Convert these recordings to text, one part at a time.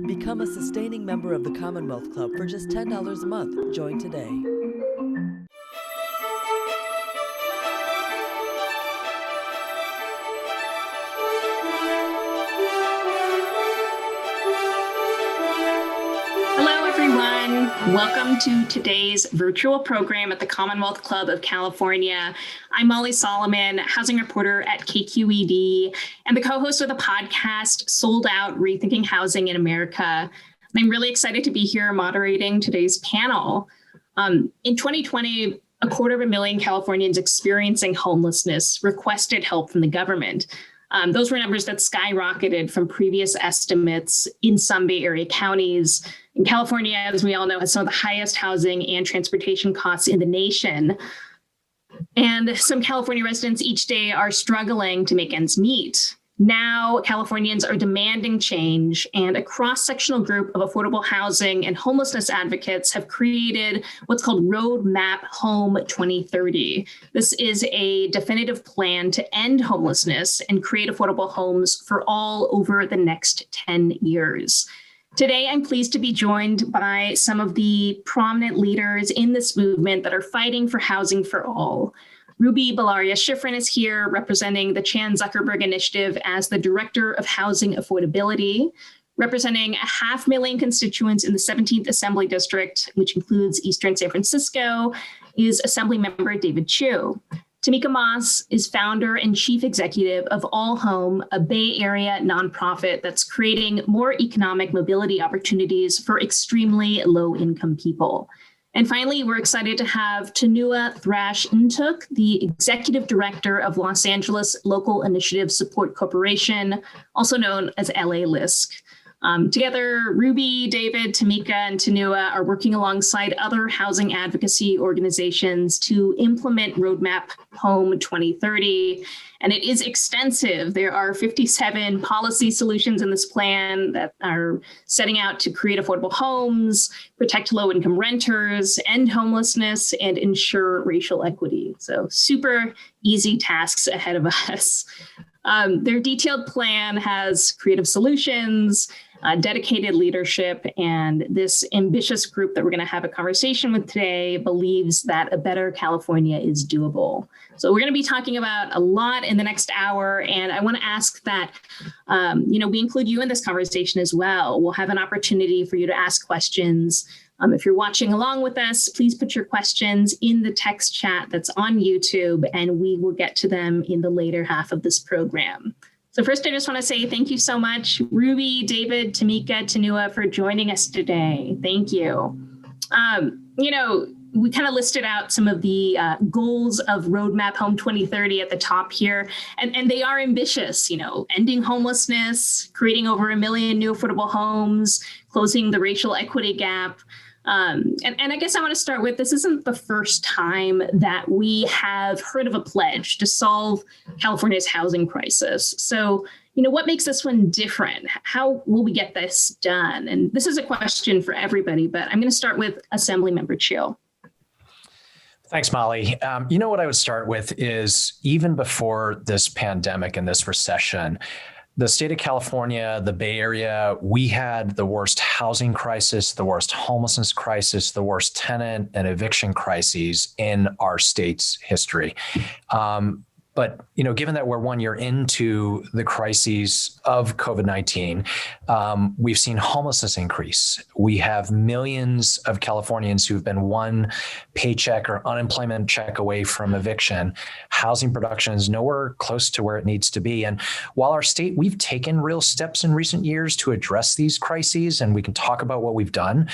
Become a sustaining member of the Commonwealth Club for just $10 a month. Join today. Hello, everyone. Welcome to today's virtual program at the Commonwealth Club of California. I'm Molly Solomon, housing reporter at KQED, and the co-host of the podcast, Sold Out: Rethinking Housing in America. And I'm really excited to be here moderating today's panel. In 2020, 250,000 Californians experiencing homelessness requested help from the government. Those were numbers that skyrocketed from previous estimates in some Bay Area counties. And California, as we all know, has some of the highest housing and transportation costs in the nation. And some California residents each day are struggling to make ends meet. Now, Californians are demanding change, and a cross-sectional group of affordable housing and homelessness advocates have created what's called Roadmap Home 2030. This is a definitive plan to end homelessness and create affordable homes for all over the next 10 years. Today, I'm pleased to be joined by some of the prominent leaders in this movement that are fighting for housing for all. Ruby Bellaria-Schifrin is here representing the Chan Zuckerberg Initiative as the Director of Housing Affordability, representing 500,000 constituents in the 17th Assembly District, which includes Eastern San Francisco, is Assemblymember David Chiu. Tamika Moss is founder and chief executive of All Home, a Bay Area nonprofit that's creating more economic mobility opportunities for extremely low-income people. And finally, we're excited to have Tanua Thrash-Ntuk, the executive director of Los Angeles Local Initiative Support Corporation, also known as LA LISC. Together, Ruby, David, Tamika, and Tanua are working alongside other housing advocacy organizations to implement Roadmap Home 2030. And it is extensive. There are 57 policy solutions in this plan that are setting out to create affordable homes, protect low-income renters, end homelessness, and ensure racial equity. So super easy tasks ahead of us. Their detailed plan has creative solutions, dedicated leadership, and this ambitious group that we're going to have a conversation with today believes that a better California is doable. So we're going to be talking about a lot in the next hour, and I want to ask that we include you in this conversation as well. We'll have an opportunity for you to ask questions. If you're watching along with us, please put your questions in the text chat that's on YouTube, and we will get to them in the later half of this program. So first, I just want to say thank you so much, Ruby, David, Tamika, Tanua, for joining us today. Thank you. We kind of listed out some of the goals of Roadmap Home 2030 at the top here, and they are ambitious, ending homelessness, creating over 1 million new affordable homes, closing the racial equity gap. And I guess I want to start with, this isn't the first time that we have heard of a pledge to solve California's housing crisis. So, what makes this one different? How will we get this done? And this is a question for everybody, but I'm going to start with Assemblymember Chiu. Thanks, Molly. What I would start with is, even before this pandemic and this recession, the state of California, the Bay Area, we had the worst housing crisis, the worst homelessness crisis, the worst tenant and eviction crises in our state's history. But, given that we're 1 year into the crises of COVID-19, we've seen homelessness increase. We have millions of Californians who've been one paycheck or unemployment check away from eviction. Housing production is nowhere close to where it needs to be. And while our state, we've taken real steps in recent years to address these crises, and we can talk about what we've done,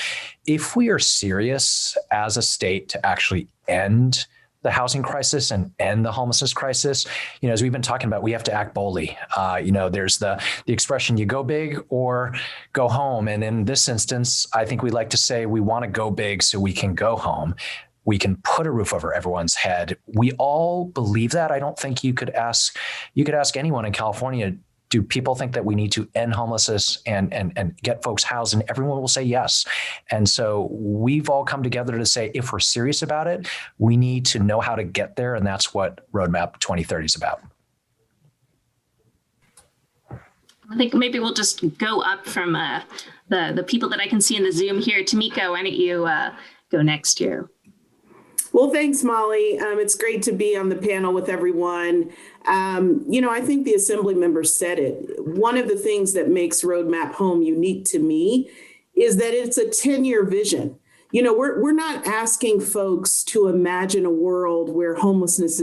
if we are serious as a state to actually end the housing crisis and end the homelessness crisis, as we've been talking about, we have to act boldly. There's the expression, you go big or go home. And in this instance, I think we like to say we want to go big so we can go home. We can put a roof over everyone's head. We all believe that. I don't think you could ask anyone in California, do people think that we need to end homelessness and get folks housed? And everyone will say yes. And so we've all come together to say, if we're serious about it, we need to know how to get there. And that's what Roadmap 2030 is about. I think maybe we'll just go up from the people that I can see in the Zoom here. Tamika, why don't you go next here? Well, thanks, Molly. It's great to be on the panel with everyone. I think the Assembly member said it. One of the things that makes Roadmap Home unique to me is that it's a 10-year vision. We're not asking folks to imagine a world where homelessness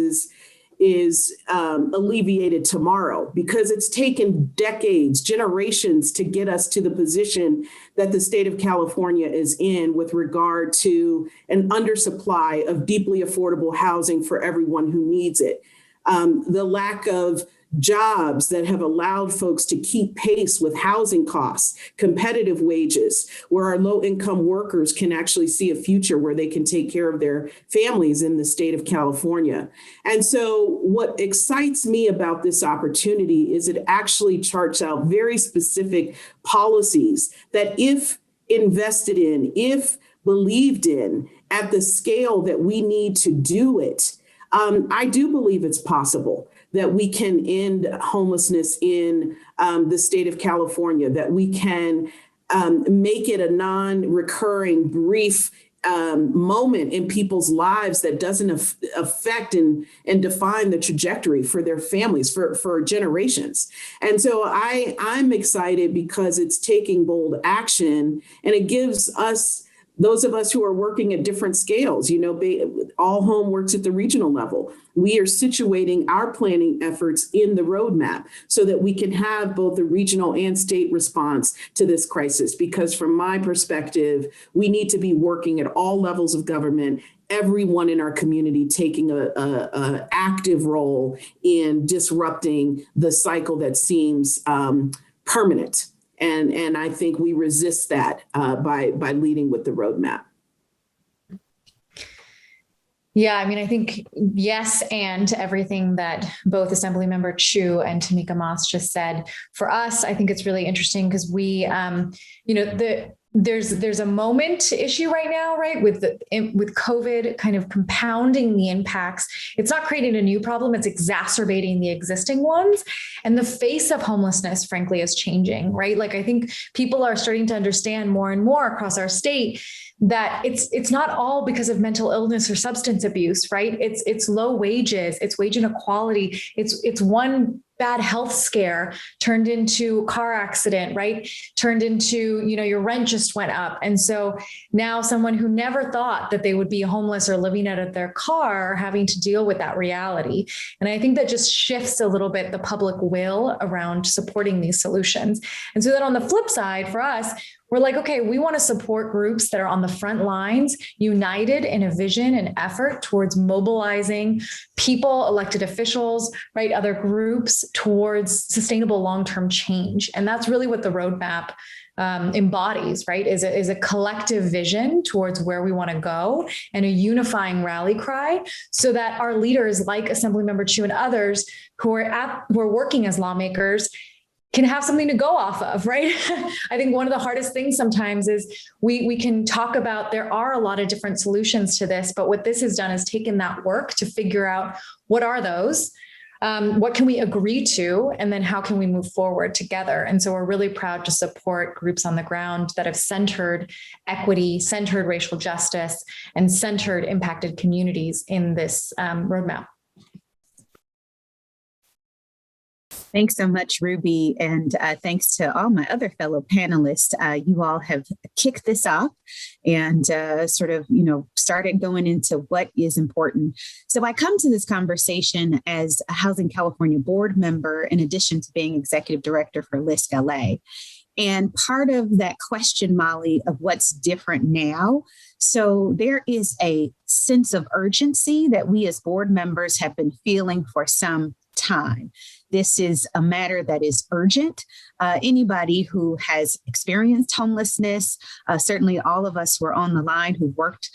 is alleviated tomorrow, because it's taken decades, generations to get us to the position that the state of California is in with regard to an undersupply of deeply affordable housing for everyone who needs it. The lack of jobs that have allowed folks to keep pace with housing costs, competitive wages, where our low-income workers can actually see a future where they can take care of their families in the state of California. And so what excites me about this opportunity is it actually charts out very specific policies that, if invested in, if believed in at the scale that we need to do it, I do believe it's possible that we can end homelessness in the state of California, that we can make it a non-recurring, brief moment in people's lives that doesn't affect and define the trajectory for their families for generations. And so I'm excited because it's taking bold action, and it gives us, those of us who are working at different scales, All Home works at the regional level. We are situating our planning efforts in the roadmap so that we can have both the regional and state response to this crisis. Because from my perspective, we need to be working at all levels of government, everyone in our community taking a active role in disrupting the cycle that seems permanent. And I think we resist that by leading with the roadmap. Yeah, I think yes, and to everything that both Assemblymember Chu and Tamika Moss just said. For us, I think it's really interesting because we, there's a moment issue right now, right? With COVID kind of compounding the impacts. It's not creating a new problem, it's exacerbating the existing ones. And the face of homelessness, frankly, is changing, right? I think people are starting to understand more and more across our state that it's not all because of mental illness or substance abuse, right? It's low wages, it's wage inequality, it's one bad health scare turned into car accident, right? Turned into, your rent just went up. And so now someone who never thought that they would be homeless or living out of their car, having to deal with that reality. And I think that just shifts a little bit the public will around supporting these solutions. And so then on the flip side for us, we're like, okay, we want to support groups that are on the front lines, united in a vision and effort towards mobilizing people, elected officials, right, other groups towards sustainable long-term change. And that's really what the roadmap embodies, right, is a collective vision towards where we want to go and a unifying rally cry so that our leaders like Assemblymember Chu and others who are working as lawmakers can have something to go off of, right? I think one of the hardest things sometimes is we can talk about, there are a lot of different solutions to this, but what this has done is taken that work to figure out what are those, what can we agree to, and then how can we move forward together? And so we're really proud to support groups on the ground that have centered equity, centered racial justice, and centered impacted communities in this roadmap. Thanks so much, Ruby. And thanks to all my other fellow panelists. You all have kicked this off and started going into what is important. So I come to this conversation as a Housing California board member, in addition to being executive director for LISC LA. And part of that question, Molly, of what's different now. So there is a sense of urgency that we as board members have been feeling for some time. This is a matter that is urgent. Anybody who has experienced homelessness, certainly all of us who are on the line who worked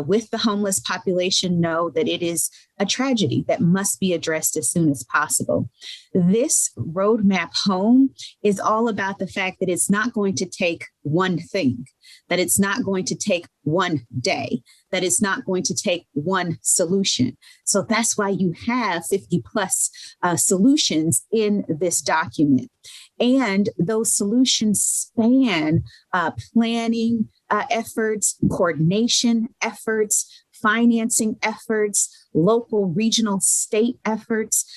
with the homeless population know that it is a tragedy that must be addressed as soon as possible. This roadmap home is all about the fact that it's not going to take one thing, that it's not going to take one day, that it's not going to take one solution. So that's why you have 50 plus solutions in this document. And those solutions span planning efforts, coordination efforts, financing efforts, local, regional, state efforts.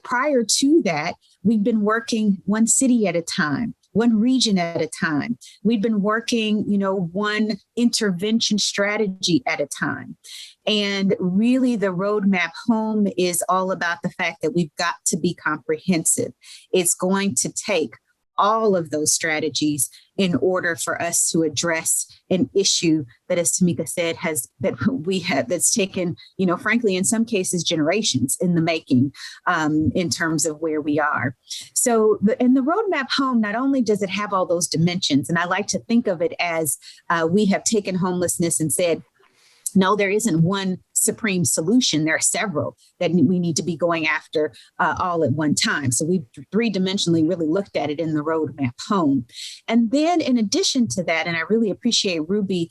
Prior to that, we've been working one city at a time, one region at a time. We've been working, one intervention strategy at a time. And really, the roadmap home is all about the fact that we've got to be comprehensive. It's going to take all of those strategies in order for us to address an issue that, as Tamika said, that's taken, frankly, in some cases, generations in the making in terms of where we are. So the roadmap home, not only does it have all those dimensions, and I like to think of it as we have taken homelessness and said, no, there isn't one supreme solution. There are several that we need to be going after all at one time. So we've three-dimensionally really looked at it in the roadmap home. And then in addition to that, and I really appreciate Ruby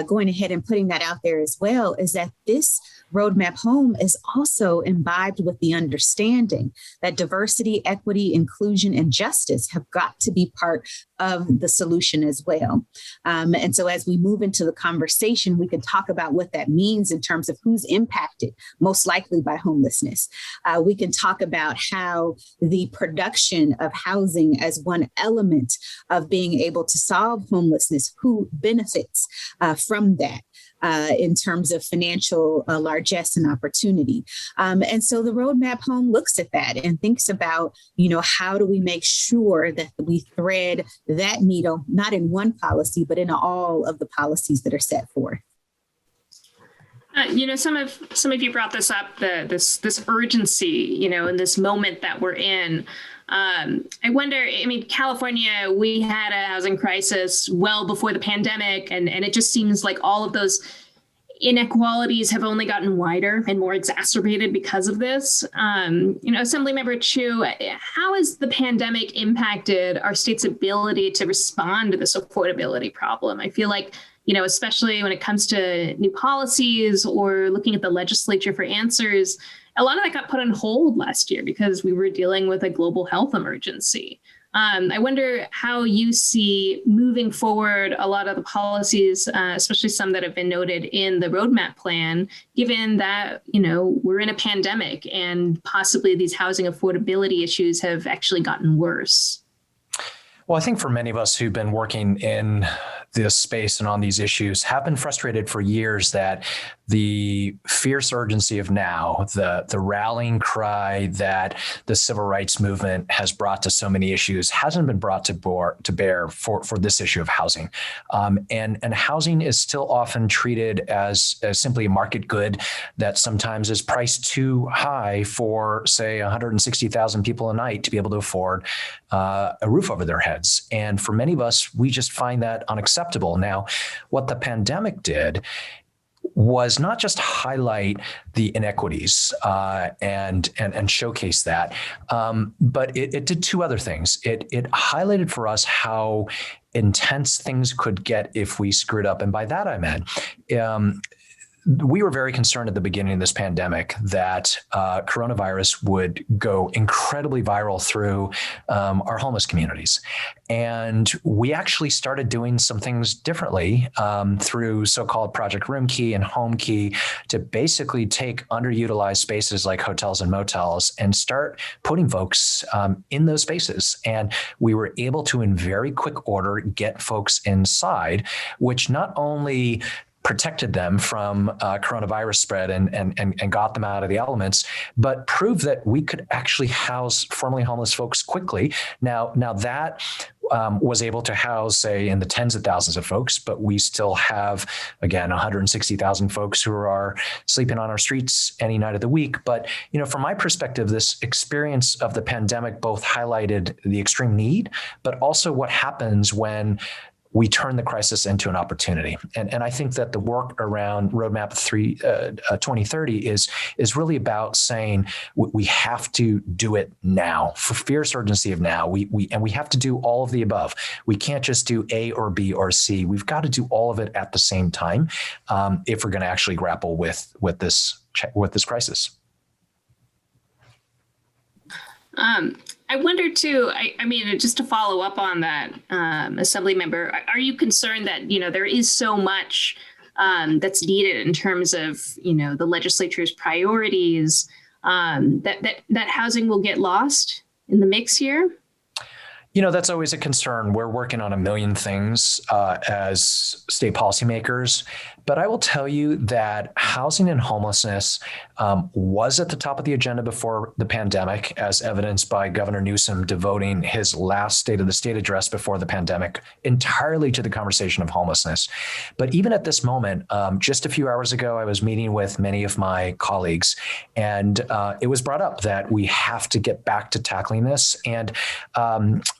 going ahead and putting that out there as well, is that this roadmap home is also imbibed with the understanding that diversity, equity, inclusion, and justice have got to be part of the solution as well. And so as we move into the conversation, we can talk about what that means in terms of who's impacted most likely by homelessness. We can talk about how the production of housing as one element of being able to solve homelessness, who benefits from that. In terms of financial largesse and opportunity. And so the roadmap home looks at that and thinks about, how do we make sure that we thread that needle, not in one policy, but in all of the policies that are set forth. Some of you brought this up, this urgency, in this moment that we're in. I wonder, California, we had a housing crisis well before the pandemic, and it just seems like all of those inequalities have only gotten wider and more exacerbated because of this. Assemblymember Chu, how has the pandemic impacted our state's ability to respond to this affordability problem? I feel like, especially when it comes to new policies or looking at the legislature for answers, a lot of that got put on hold last year because we were dealing with a global health emergency. I wonder how you see moving forward a lot of the policies, especially some that have been noted in the roadmap plan, given that, we're in a pandemic and possibly these housing affordability issues have actually gotten worse. Well, I think for many of us who've been working in this space and on these issues have been frustrated for years that the fierce urgency of now, the rallying cry that the civil rights movement has brought to so many issues hasn't been brought to bear for this issue of housing. And housing is still often treated as simply a market good that sometimes is priced too high for, say, 160,000 people a night to be able to afford a roof over their heads. And for many of us, we just find that unacceptable. Now, what the pandemic did was not just highlight the inequities and showcase that, but it did two other things. It highlighted for us how intense things could get if we screwed up. And by that, I meant we were very concerned at the beginning of this pandemic that coronavirus would go incredibly viral through our homeless communities. And we actually started doing some things differently through so-called Project Room Key and Home Key to basically take underutilized spaces like hotels and motels and start putting folks in those spaces. And we were able to, in very quick order, get folks inside, which not only protected them from coronavirus spread and got them out of the elements, but proved that we could actually house formerly homeless folks quickly. Now that was able to house, say, in the tens of thousands of folks, but we still have, again, 160,000 folks who are sleeping on our streets any night of the week. But, from my perspective, this experience of the pandemic both highlighted the extreme need, but also what happens when we turn the crisis into an opportunity. And I think that the work around Roadmap 2030 is really about saying we have to do it now, for fierce urgency of now. We have to do all of the above. We can't just do A or B or C. We've got to do all of it at the same time if we're going to actually grapple with this crisis. I wonder too, I mean, just to follow up on that, Assembly Member, are you concerned that, there is so much that's needed in terms of, the legislature's priorities, that housing will get lost in the mix here? That's always a concern. We're working on a million things as state policymakers, but I will tell you that housing and homelessness was at the top of the agenda before the pandemic, as evidenced by Governor Newsom devoting his last State of the State address before the pandemic entirely to the conversation of homelessness. But even at this moment, just a few hours ago, I was meeting with many of my colleagues, and it was brought up that we have to get back to tackling this. And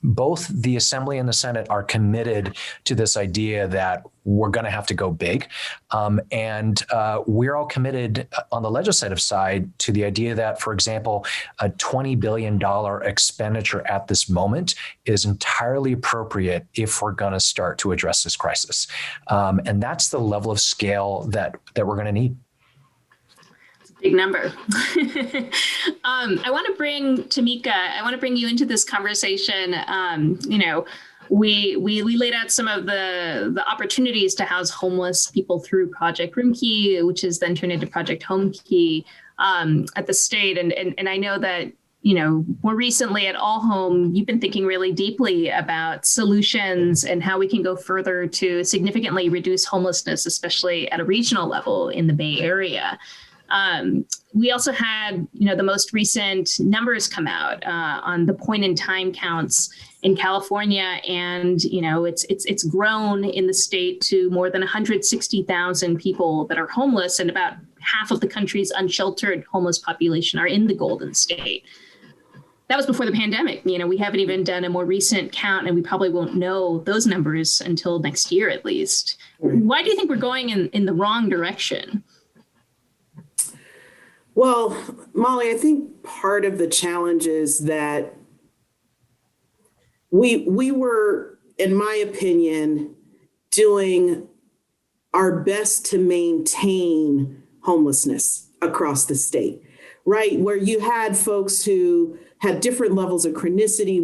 both the Assembly and the Senate are committed to this idea that we're going to have to go big. And we're all committed on the legislative side to the idea that, for example, a $20 billion expenditure at this moment is entirely appropriate if we're going to start to address this crisis. And that's the level of scale that we're going to need. Big number. I want to bring Tamika, I want to bring you into this conversation. We laid out some of the opportunities to house homeless people through Project Roomkey, which is then turned into Project Homekey at the state. And I know that, more recently at All Home, you've been thinking really deeply about solutions and how we can go further to significantly reduce homelessness, especially at a regional level in the Bay Area. We also had, the most recent numbers come out on the point in time counts in California, and it's grown in the state to more than 160,000 people that are homeless, and about half of the country's unsheltered homeless population are in the Golden State. That was before the pandemic. We haven't even done a more recent count, and we probably won't know those numbers until next year at least. Why do you think we're going in the wrong direction? Well, Molly, I think part of the challenge is that we were, in my opinion, doing our best to maintain homelessness across the state, right? Where you had folks who had different levels of chronicity.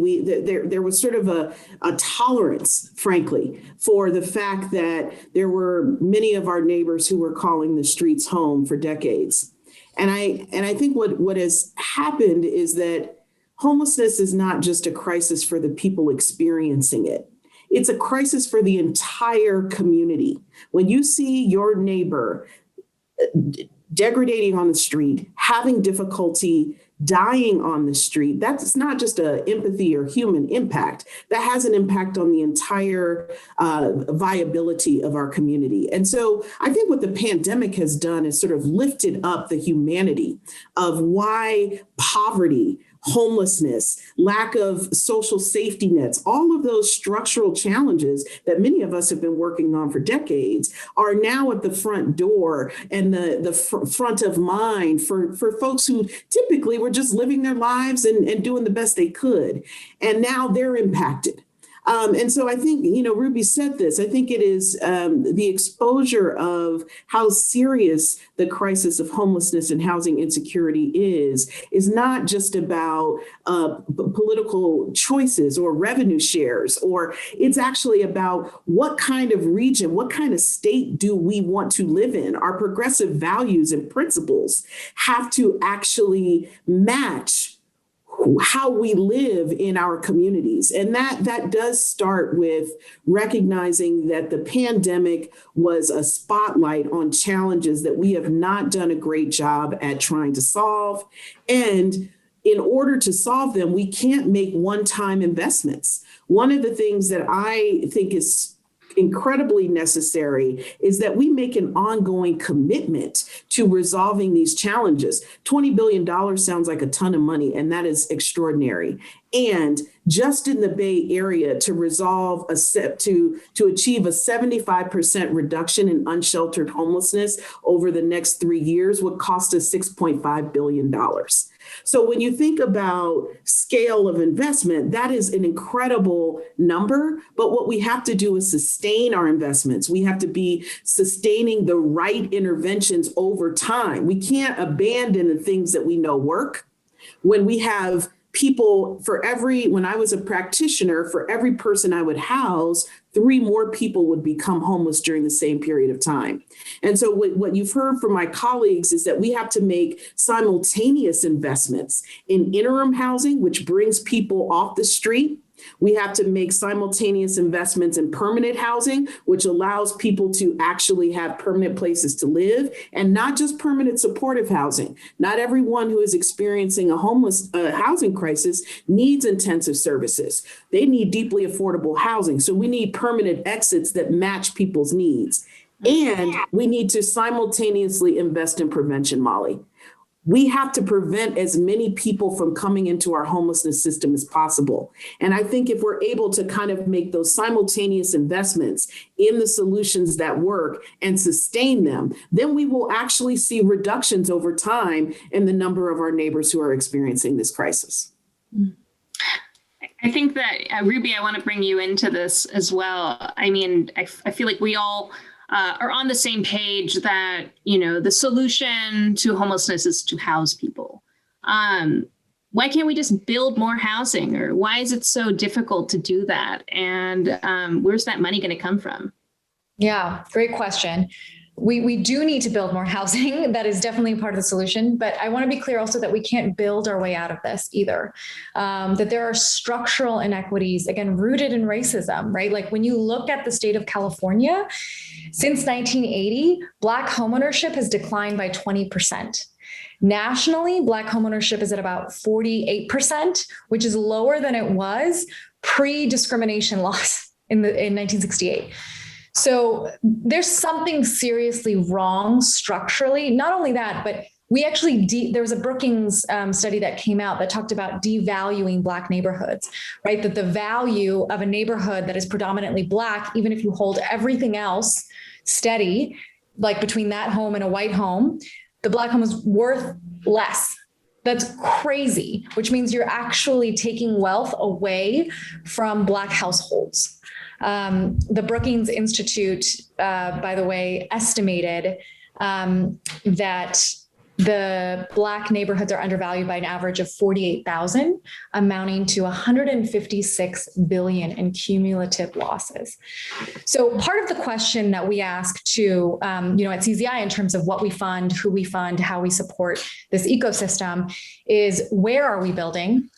There was sort of a tolerance, frankly, for the fact that there were many of our neighbors who were calling the streets home for decades. And I think what has happened is that homelessness is not just a crisis for the people experiencing it. It's a crisis for the entire community. When you see your neighbor degrading on the street, having difficulty dying on the street, that's not just an empathy or human impact. That has an impact on the entire viability of our community. And so I think what the pandemic has done is sort of lifted up the humanity of why poverty, homelessness, lack of social safety nets, all of those structural challenges that many of us have been working on for decades are now at the front door and the front of mind for folks who typically were just living their lives and doing the best they could. And now they're impacted. And so I think, Ruby said this, I think it is the exposure of how serious the crisis of homelessness and housing insecurity is not just about political choices or revenue shares, or it's actually about what kind of region, what kind of state do we want to live in? Our progressive values and principles have to actually match how we live in our communities. And that does start with recognizing that the pandemic was a spotlight on challenges that we have not done a great job at trying to solve. And in order to solve them, we can't make one-time investments. One of the things that I think is incredibly necessary is that we make an ongoing commitment to resolving these challenges. $20 billion sounds like a ton of money, and that is extraordinary. And just in the Bay Area, to resolve to achieve a 75% reduction in unsheltered homelessness over the next 3 years would cost us $6.5 billion. So when you think about scale of investment, that is an incredible number. But what we have to do is sustain our investments. We have to be sustaining the right interventions over time. We can't abandon the things that we know work. When we have people when I was a practitioner, for every person I would house, 3 more people would become homeless during the same period of time. And so what you've heard from my colleagues is that we have to make simultaneous investments in interim housing, which brings people off the street. We have to make simultaneous investments in permanent housing, which allows people to actually have permanent places to live, and not just permanent supportive housing. Not everyone who is experiencing a homeless housing crisis needs intensive services. They need deeply affordable housing. So we need permanent exits that match people's needs. And we need to simultaneously invest in prevention, Molly. We have to prevent as many people from coming into our homelessness system as possible. And I think if we're able to kind of make those simultaneous investments in the solutions that work and sustain them, then we will actually see reductions over time in the number of our neighbors who are experiencing this crisis. I think that, Ruby, I want to bring you into this as well. I mean, I feel like we all are on the same page that, the solution to homelessness is to house people. Why can't we just build more housing, or why is it so difficult to do that? And where's that money going to come from? Yeah, great question. We do need to build more housing. That is definitely part of the solution. But I want to be clear also that we can't build our way out of this either. That there are structural inequities, again, rooted in racism, right? Like when you look at the state of California, since 1980, Black homeownership has declined by 20%. Nationally, Black homeownership is at about 48%, which is lower than it was pre-discrimination laws in 1968. So there's something seriously wrong structurally. Not only that, but we actually, there was a Brookings study that came out that talked about devaluing Black neighborhoods, right? That the value of a neighborhood that is predominantly Black, even if you hold everything else steady, like between that home and a white home, the Black home is worth less. That's crazy, which means you're actually taking wealth away from Black households. The Brookings Institute, by the way, estimated that the Black neighborhoods are undervalued by an average of 48,000, amounting to 156 billion in cumulative losses. So part of the question that we ask to, at CZI in terms of what we fund, who we fund, how we support this ecosystem is where are we building?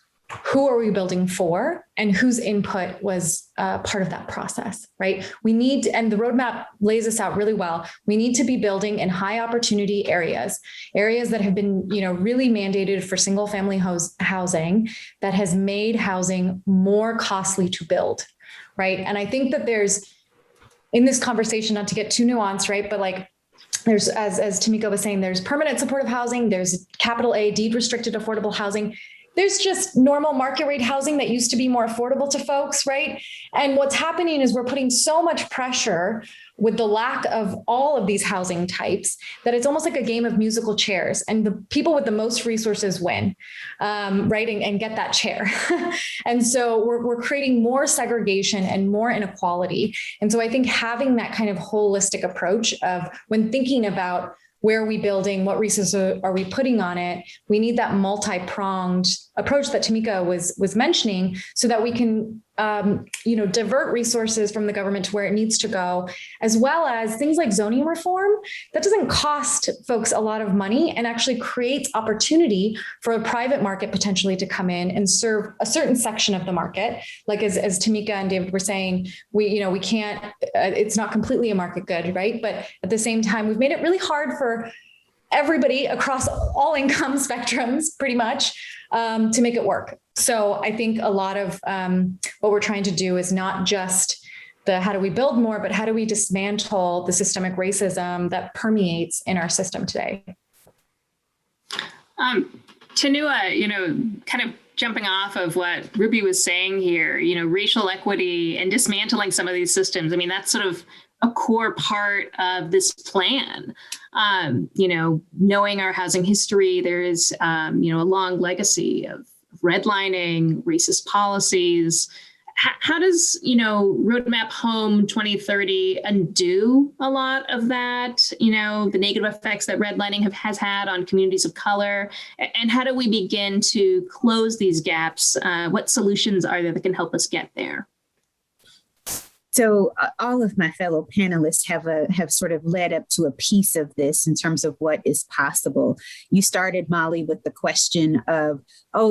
Who are we building for, and whose input was part of that process, right? We need, and the roadmap lays this out really well. We need to be building in high opportunity areas that have been, really mandated for single family housing that has made housing more costly to build, right? And I think that there's, in this conversation, not to get too nuanced, right? But like, there's, as Tamika was saying, there's permanent supportive housing, there's capital A, deed restricted affordable housing. There's just normal market rate housing that used to be more affordable to folks, right? And what's happening is we're putting so much pressure with the lack of all of these housing types that it's almost like a game of musical chairs, and the people with the most resources win, right? And get that chair. And so we're creating more segregation and more inequality. And so I think having that kind of holistic approach of when thinking about where are we building? What resources are we putting on it? We need that multi-pronged approach that Tamika was mentioning, so that we can, divert resources from the government to where it needs to go, as well as things like zoning reform. That doesn't cost folks a lot of money and actually creates opportunity for a private market potentially to come in and serve a certain section of the market. Like as Tamika and David were saying, we can't, it's not completely a market good, right? But at the same time, we've made it really hard for everybody across all income spectrums, pretty much, to make it work. So I think a lot of what we're trying to do is not just how do we build more, but how do we dismantle the systemic racism that permeates in our system today? Tanua, kind of jumping off of what Ruby was saying here, racial equity and dismantling some of these systems. I mean, that's sort of a core part of this plan. Knowing our housing history, there is, a long legacy of redlining, racist policies. How does, Roadmap Home 2030 undo a lot of that, the negative effects that redlining has had on communities of color? And how do we begin to close these gaps? What solutions are there that can help us get there? So all of my fellow panelists have sort of led up to a piece of this in terms of what is possible. You started, Molly, with the question of,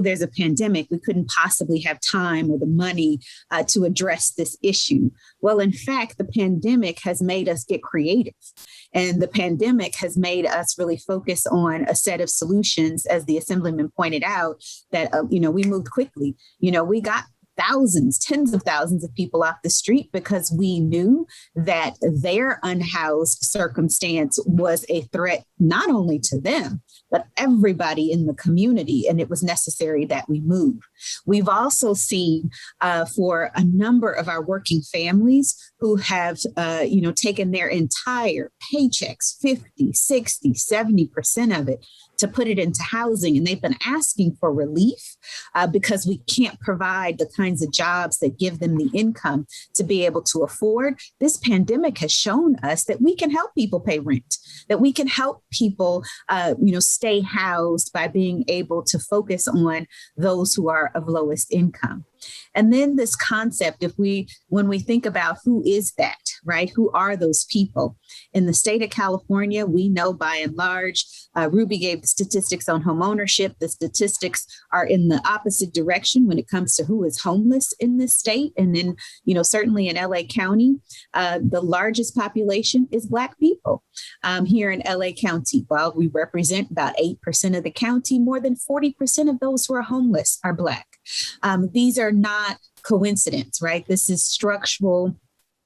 there's a pandemic. We couldn't possibly have time or the money to address this issue. Well, in fact, the pandemic has made us get creative. And the pandemic has made us really focus on a set of solutions, as the Assemblyman pointed out, that, we moved quickly. We got thousands, tens of thousands of people off the street because we knew that their unhoused circumstance was a threat not only to them, but everybody in the community. And it was necessary that we move. We've also seen for a number of our working families who have, taken their entire paychecks, 50, 60, 70% of it, to put it into housing. And they've been asking for relief because we can't provide the kinds of jobs that give them the income to be able to afford. This pandemic has shown us that we can help people pay rent, that we can help people, stay housed by being able to focus on those who are of lowest income. And then this concept, when we think about who is that, right? Who are those people? In the state of California, we know by and large, Ruby gave the statistics on homeownership. The statistics are in the opposite direction when it comes to who is homeless in this state. And then, certainly in LA County, the largest population is Black people here in LA County. While we represent about 8% of the county, more than 40% of those who are homeless are Black. These are not coincidence, right? This is structural,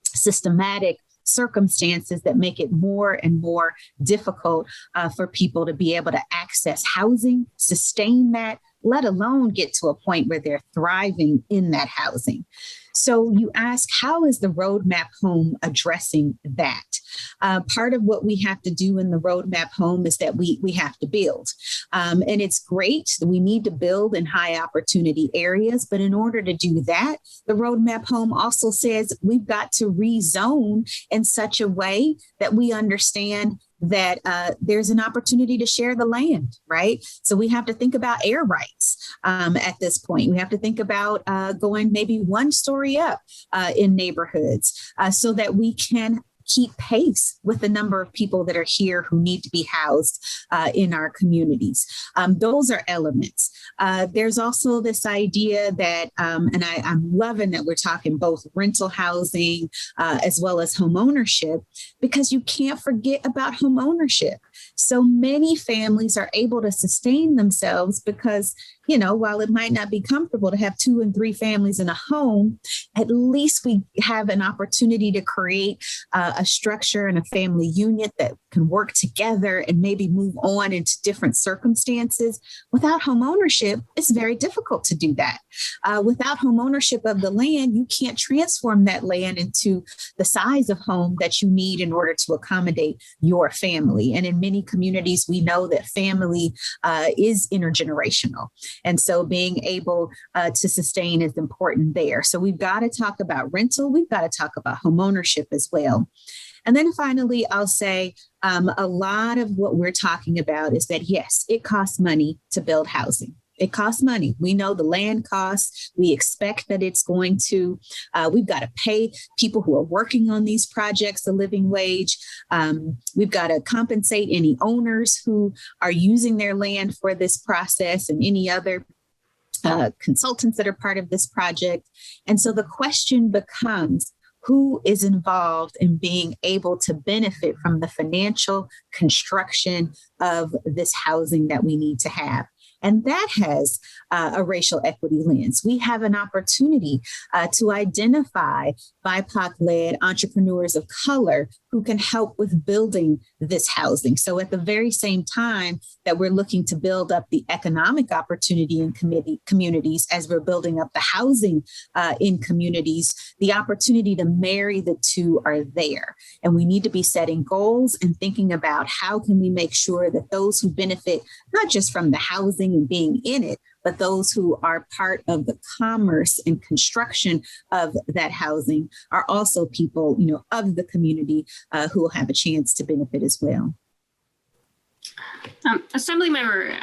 systematic circumstances that make it more and more difficult for people to be able to access housing, sustain that, let alone get to a point where they're thriving in that housing. So you ask, how is the Roadmap Home addressing that? Part of what we have to do in the Roadmap Home is that we have to build. And it's great. We need to build in high opportunity areas. But in order to do that, the Roadmap Home also says we've got to rezone in such a way that we understand that there's an opportunity to share the land, right? So we have to think about air rights at this point. We have to think about going maybe one story up in neighborhoods so that we can keep pace with the number of people that are here who need to be housed in our communities. Those are elements. There's also this idea that, and I'm loving that we're talking both rental housing as well as home ownership, because you can't forget about home ownership. So many families are able to sustain themselves because, while it might not be comfortable to have 2 and 3 families in a home, at least we have an opportunity to create a structure and a family unit that can work together and maybe move on into different circumstances. Without home ownership, it's very difficult to do that. Without home ownership of the land, you can't transform that land into the size of home that you need in order to accommodate your family. And in many communities, we know that family is intergenerational. And so being able to sustain is important there. So we've got to talk about rental. We've got to talk about home ownership as well. And then finally, I'll say a lot of what we're talking about is that, yes, it costs money to build housing. It costs money. We know the land costs. We expect that it's going to, we've got to pay people who are working on these projects a living wage. We've got to compensate any owners who are using their land for this process and any other consultants that are part of this project. And so the question becomes, who is involved in being able to benefit from the financial construction of this housing that we need to have? And that has a racial equity lens. We have an opportunity to identify BIPOC-led entrepreneurs of color who can help with building this housing. So at the very same time that we're looking to build up the economic opportunity in communities, as we're building up the housing in communities, the opportunity to marry the two are there. And we need to be setting goals and thinking about how can we make sure that those who benefit not just from the housing and being in it, but those who are part of the commerce and construction of that housing are also people, of the community who will have a chance to benefit as well. Assemblymember,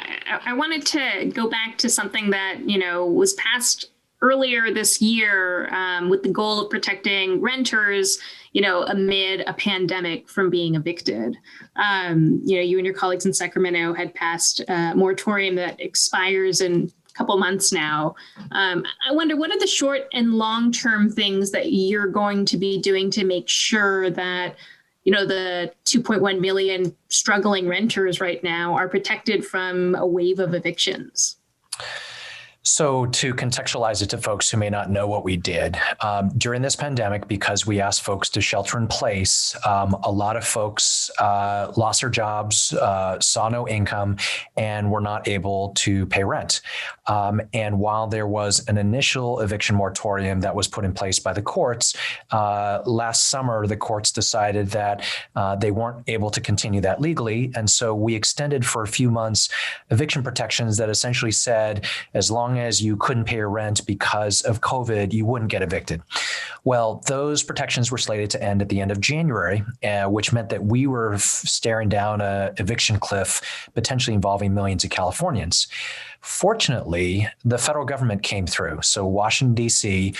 I wanted to go back to something that, was passed earlier this year with the goal of protecting renters, amid a pandemic from being evicted. You and your colleagues in Sacramento had passed a moratorium that expires in a couple months now. I wonder, what are the short and long-term things that you're going to be doing to make sure that the 2.1 million struggling renters right now are protected from a wave of evictions? So to contextualize it to folks who may not know what we did, during this pandemic, because we asked folks to shelter in place, a lot of folks lost their jobs, saw no income, and were not able to pay rent. And while there was an initial eviction moratorium that was put in place by the courts, last summer, the courts decided that they weren't able to continue that legally. And so we extended for a few months eviction protections that essentially said, as long as you couldn't pay your rent because of COVID, you wouldn't get evicted. Well, those protections were slated to end at the end of January, which meant that we were staring down an eviction cliff, potentially involving millions of Californians. Fortunately, the federal government came through. So Washington, D.C.,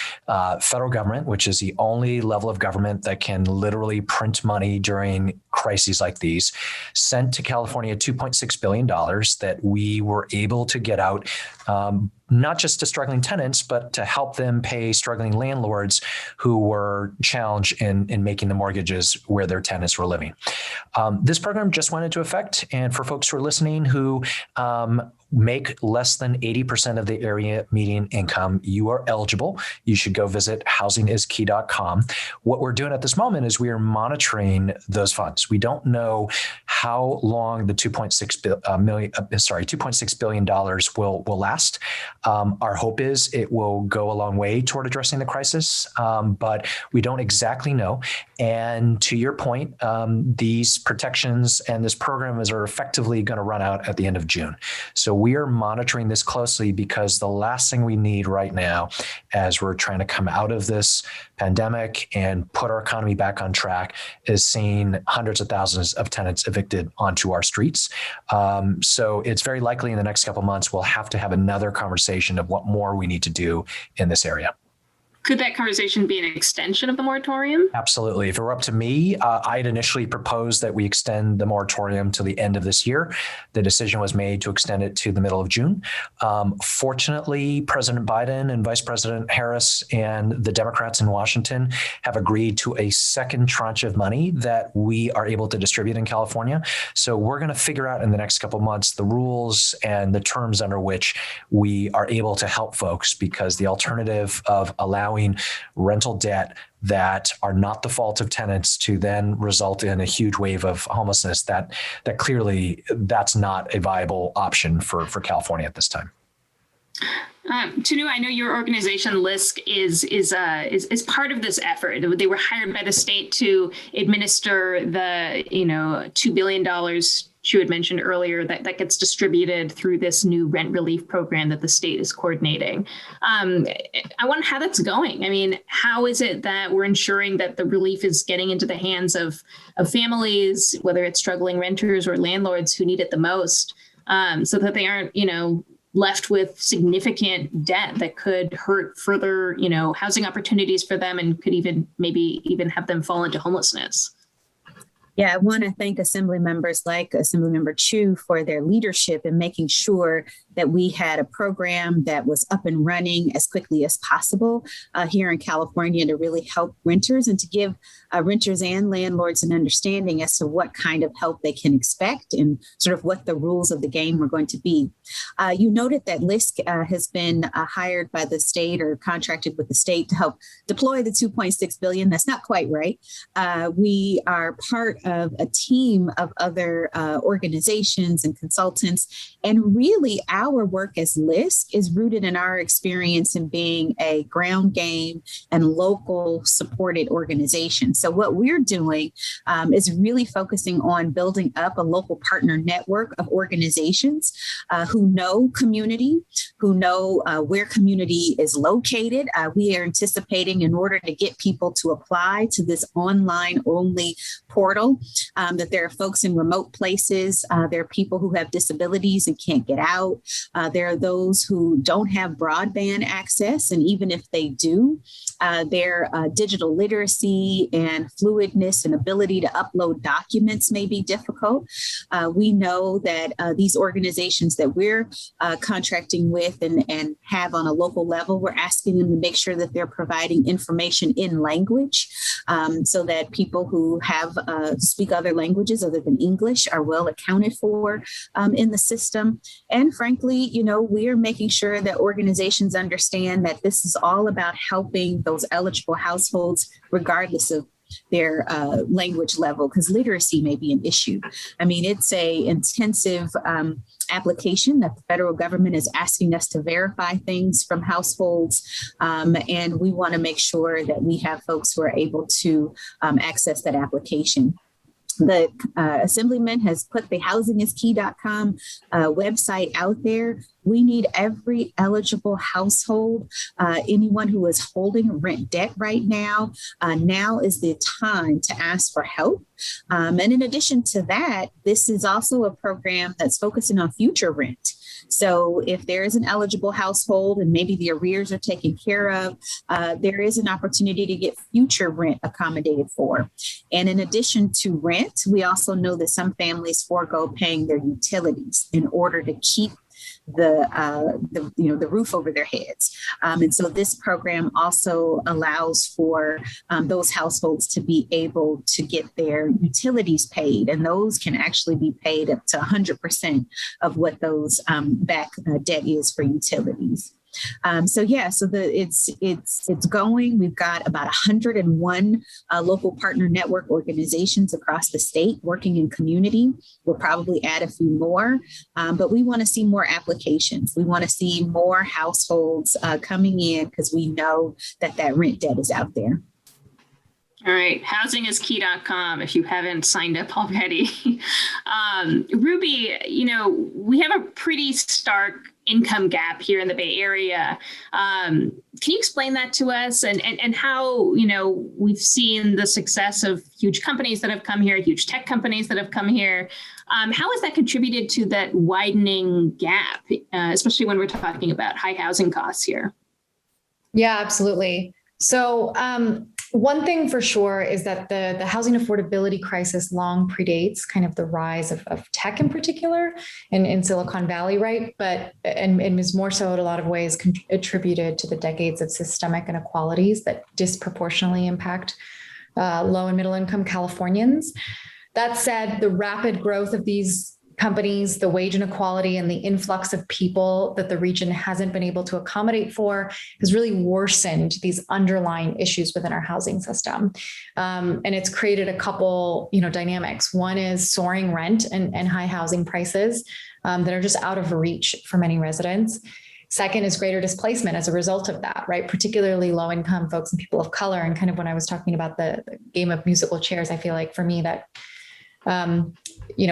federal government, which is the only level of government that can literally print money during crises like these, sent to California $2.6 billion that we were able to get out, not just to struggling tenants, but to help them pay struggling landlords who were challenged in making the mortgages where their tenants were living. This program just went into effect. And for folks who are listening who make less than 80% of the area median income, you are eligible. You should go visit housingiskey.com. What we're doing at this moment is we are monitoring those funds. We don't know how long the $2.6 billion will last. Our hope is it will go a long way toward addressing the crisis, but we don't exactly know. And to your point, these protections and this program are effectively going to run out at the end of June. So we are monitoring this closely because the last thing we need right now, as we're trying to come out of this pandemic and put our economy back on track, is seeing hundreds of thousands of tenants evicted onto our streets. So it's very likely in the next couple of months, we'll have to have another conversation of what more we need to do in this area. Could that conversation be an extension of the moratorium? Absolutely. If it were up to me, I'd initially proposed that we extend the moratorium to the end of this year. The decision was made to extend it to the middle of June. Fortunately, President Biden and Vice President Harris and the Democrats in Washington have agreed to a second tranche of money that we are able to distribute in California. So we're going to figure out in the next couple of months the rules and the terms under which we are able to help folks, because the alternative of allowing rental debt that are not the fault of tenants to then result in a huge wave of homelessness, that clearly that's not a viable option for California at this time. Tanu, I know your organization LISC is part of this effort. They were hired by the state to administer the $2 billion you had mentioned earlier that gets distributed through this new rent relief program that the state is coordinating. I wonder how that's going. I mean, how is it that we're ensuring that the relief is getting into the hands of families, whether it's struggling renters or landlords who need it the most, so that they aren't, left with significant debt that could hurt further, housing opportunities for them and could maybe even have them fall into homelessness? Yeah, I want to thank Assembly members like Assemblymember Chu for their leadership in making sure that we had a program that was up and running as quickly as possible here in California to really help renters and to give renters and landlords an understanding as to what kind of help they can expect and sort of what the rules of the game were going to be. You noted that LISC has been hired by the state or contracted with the state to help deploy the $2.6 billion. That's not quite right. We are part of a team of other organizations and consultants. And really, our work as LISC is rooted in our experience in being a ground game and local supported organization. So what we're doing is really focusing on building up a local partner network of organizations who know community, who know where community is located. We are anticipating, in order to get people to apply to this online only portal, that there are folks in remote places. There are people who have disabilities and can't get out. There are those who don't have broadband access. And even if they do, their digital literacy and fluidness and ability to upload documents may be difficult. We know that these organizations that we're contracting with and have on a local level, we're asking them to make sure that they're providing information in language so that people who have speak other languages other than English are well accounted for in the system. And frankly, we are making sure that organizations understand that this is all about helping those eligible households, regardless of their language level, because literacy may be an issue. I mean, it's a intensive application that the federal government is asking us to verify things from households. And we want to make sure that we have folks who are able to access that application. The Assemblyman has put the housingiskey.com website out there. We need every eligible household, anyone who is holding rent debt right now. Now is the time to ask for help. And in addition to that, this is also a program that's focusing on future rent. So if there is an eligible household and maybe the arrears are taken care of, there is an opportunity to get future rent accommodated for. And in addition to rent, we also know that some families forego paying their utilities in order to keep the roof over their heads. And so this program also allows for those households to be able to get their utilities paid. And those can actually be paid up to 100% of what those back debt is for utilities. It's going. We've got about 101 local partner network organizations across the state working in community. We'll probably add a few more, but we want to see more applications. We want to see more households coming in because we know that rent debt is out there. All right, housingiskey.com if you haven't signed up already. Ruby, we have a pretty stark income gap here in the Bay Area. Can you explain that to us and how, we've seen the success of huge companies that have come here, huge tech companies that have come here. How has that contributed to that widening gap, especially when we're talking about high housing costs here? Yeah, absolutely. So one thing for sure is that the housing affordability crisis long predates kind of the rise of tech in particular in Silicon Valley, right? And is more so in a lot of ways attributed to the decades of systemic inequalities that disproportionately impact low and middle income Californians. That said, the rapid growth of these companies, the wage inequality and the influx of people that the region hasn't been able to accommodate for has really worsened these underlying issues within our housing system. And it's created a couple, dynamics. One is soaring rent and high housing prices that are just out of reach for many residents. Second is greater displacement as a result of that, right? Particularly low income folks and people of color. And kind of when I was talking about the game of musical chairs, I feel like for me that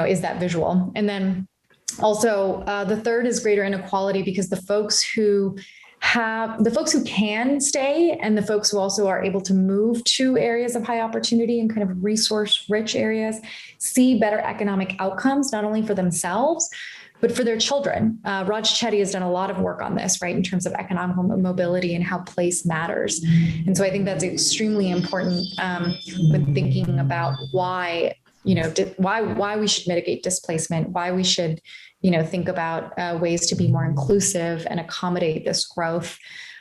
is that visual. And then also the third is greater inequality because the folks who can stay and the folks who also are able to move to areas of high opportunity and kind of resource rich areas see better economic outcomes, not only for themselves, but for their children. Raj Chetty has done a lot of work on this, right, in terms of economic mobility and how place matters. And so I think that's extremely important when thinking about why why we should mitigate displacement, why we should, think about ways to be more inclusive and accommodate this growth.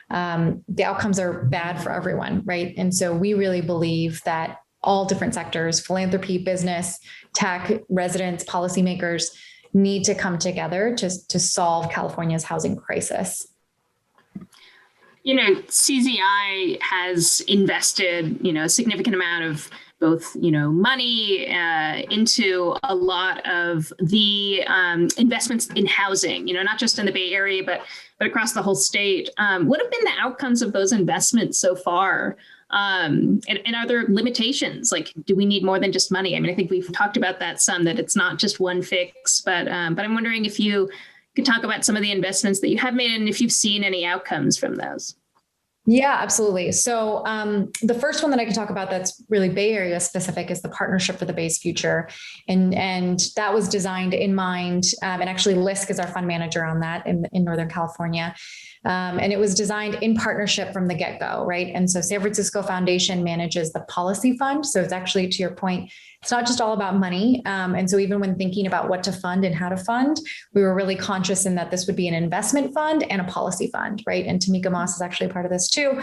The outcomes are bad for everyone, right? And so we really believe that all different sectors, philanthropy, business, tech, residents, policymakers need to come together to solve California's housing crisis. CZI has invested, a significant amount of both, money into a lot of the investments in housing, not just in the Bay Area, but across the whole state. What have been the outcomes of those investments so far? And are there limitations? Like, do we need more than just money? I mean, I think we've talked about that some, that it's not just one fix, but I'm wondering if you could talk about some of the investments that you have made and if you've seen any outcomes from those. Yeah, absolutely. So the first one that I can talk about that's really Bay Area specific is the Partnership for the Bay's Future. And that was designed in mind, and actually LISC is our fund manager on that in Northern California. And it was designed in partnership from the get-go, right? And so San Francisco Foundation manages the policy fund. So it's actually, to your point, it's not just all about money. And so even when thinking about what to fund and how to fund, we were really conscious in that this would be an investment fund and a policy fund, right? And Tamika Moss is actually part of this too.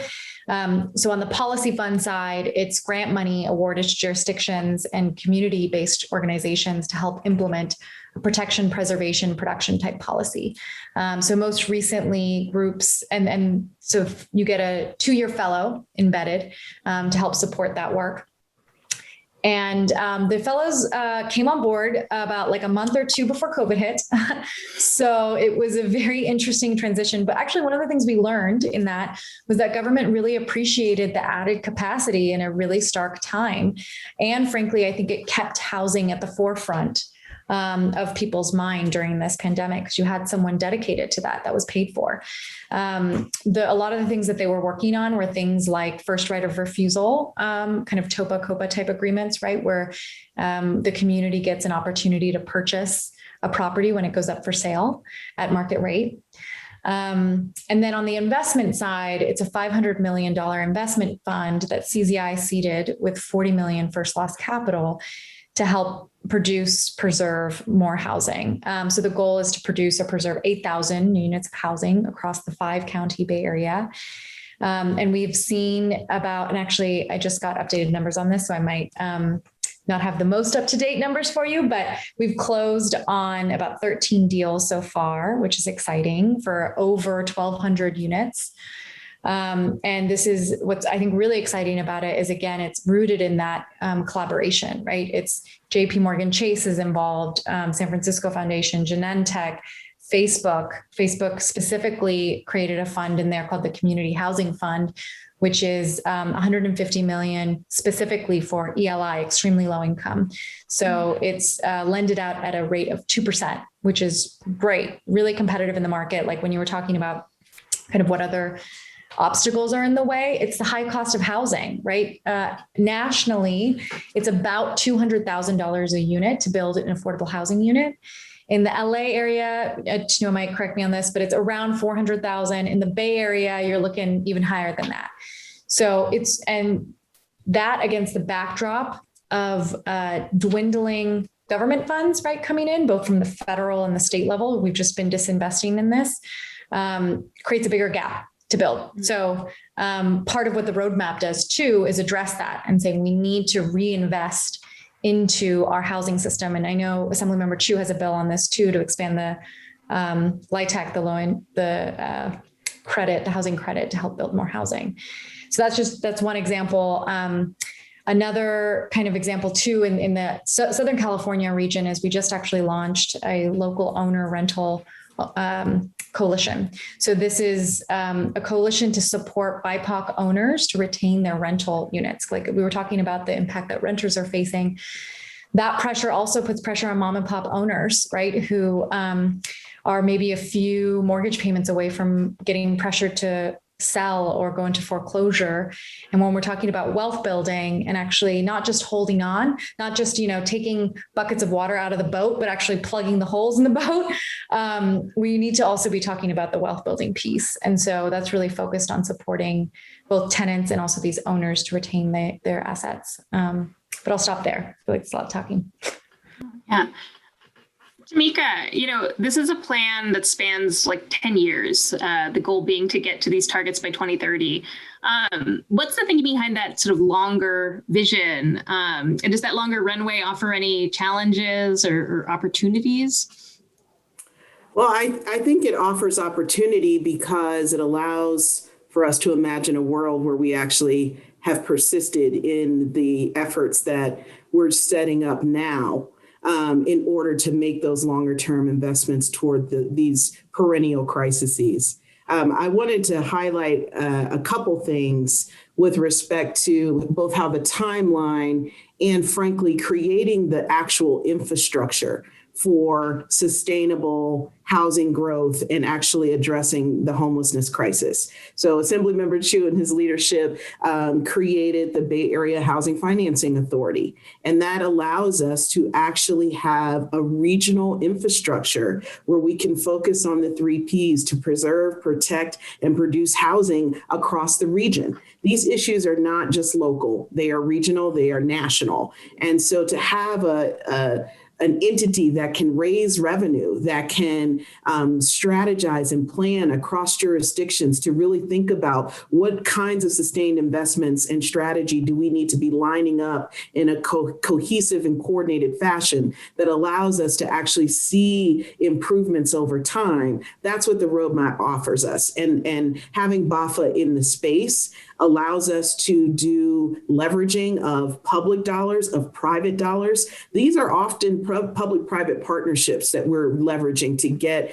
So on the policy fund side, it's grant money awarded to jurisdictions and community-based organizations to help implement protection, preservation, production type policy. So most recently groups, and so you get a 2-year fellow embedded to help support that work. And the fellows came on board about like a month or two before COVID hit. So it was a very interesting transition. But actually, one of the things we learned in that was that government really appreciated the added capacity in a really stark time. And frankly, I think it kept housing at the forefront of people's mind during this pandemic, because you had someone dedicated to that was paid for. A lot of the things that they were working on were things like first right of refusal, kind of TOPA-COPA type agreements, right? Where the community gets an opportunity to purchase a property when it goes up for sale at market rate. And then on the investment side, it's a $500 million investment fund that CZI seeded with $40 million first loss capital to help preserve more housing. So the goal is to produce or preserve 8,000 units of housing across the 5-county Bay Area. And we've seen about, and actually I just got updated numbers on this, so I might not have the most up-to-date numbers for you, but we've closed on about 13 deals so far, which is exciting, for over 1,200 units. And this is what's, I think, really exciting about it is, again, it's rooted in that collaboration, right? It's JP Morgan Chase is involved, San Francisco Foundation, Genentech, Facebook specifically created a fund in there called the Community Housing Fund, which is $150 million specifically for ELI, extremely low income. So it's lended out at a rate of 2%, which is great, really competitive in the market. Like when you were talking about kind of what other obstacles are in the way, it's the high cost of housing, right? Nationally, it's about $200,000 a unit to build an affordable housing unit. In the LA area, Tino might correct me on this, but it's around $400,000. In the Bay Area, you're looking even higher than that. So and that against the backdrop of dwindling government funds, right, coming in, both from the federal and the state level, we've just been disinvesting in this, creates a bigger gap to build. So part of what the roadmap does too is address that and saying we need to reinvest into our housing system. And I know Assemblymember Chu has a bill on this too to expand the LIHTC, the housing credit to help build more housing. So that's one example. Another kind of example too in the Southern California region is we just actually launched a local owner rental coalition. So this is a coalition to support BIPOC owners to retain their rental units. Like we were talking about the impact that renters are facing. That pressure also puts pressure on mom and pop owners, right? Who are maybe a few mortgage payments away from getting pressured to sell or go into foreclosure. And when we're talking about wealth building and actually not just holding on, not just, taking buckets of water out of the boat, but actually plugging the holes in the boat, we need to also be talking about the wealth building piece. And so that's really focused on supporting both tenants and also these owners to retain their assets. But But I'll stop there. I feel like it's a lot of talking. Yeah. Tamika, this is a plan that spans like 10 years, the goal being to get to these targets by 2030. What's the thinking behind that sort of longer vision? And does that longer runway offer any challenges or opportunities? Well, I think it offers opportunity because it allows for us to imagine a world where we actually have persisted in the efforts that we're setting up now. In order to make those longer term investments toward these perennial crises. I wanted to highlight a couple things with respect to both how the timeline and frankly, creating the actual infrastructure for sustainable housing growth and actually addressing the homelessness crisis. So Assemblymember Chu and his leadership created the Bay Area Housing Financing Authority. And that allows us to actually have a regional infrastructure where we can focus on the 3 Ps to preserve, protect, and produce housing across the region. These issues are not just local, they are regional, they are national. And so to have an entity that can raise revenue, that can strategize and plan across jurisdictions to really think about what kinds of sustained investments and strategy do we need to be lining up in a cohesive and coordinated fashion that allows us to actually see improvements over time. That's what the roadmap offers us. And having BAFA in the space allows us to do leveraging of public dollars, of private dollars. These are often public-private partnerships that we're leveraging to get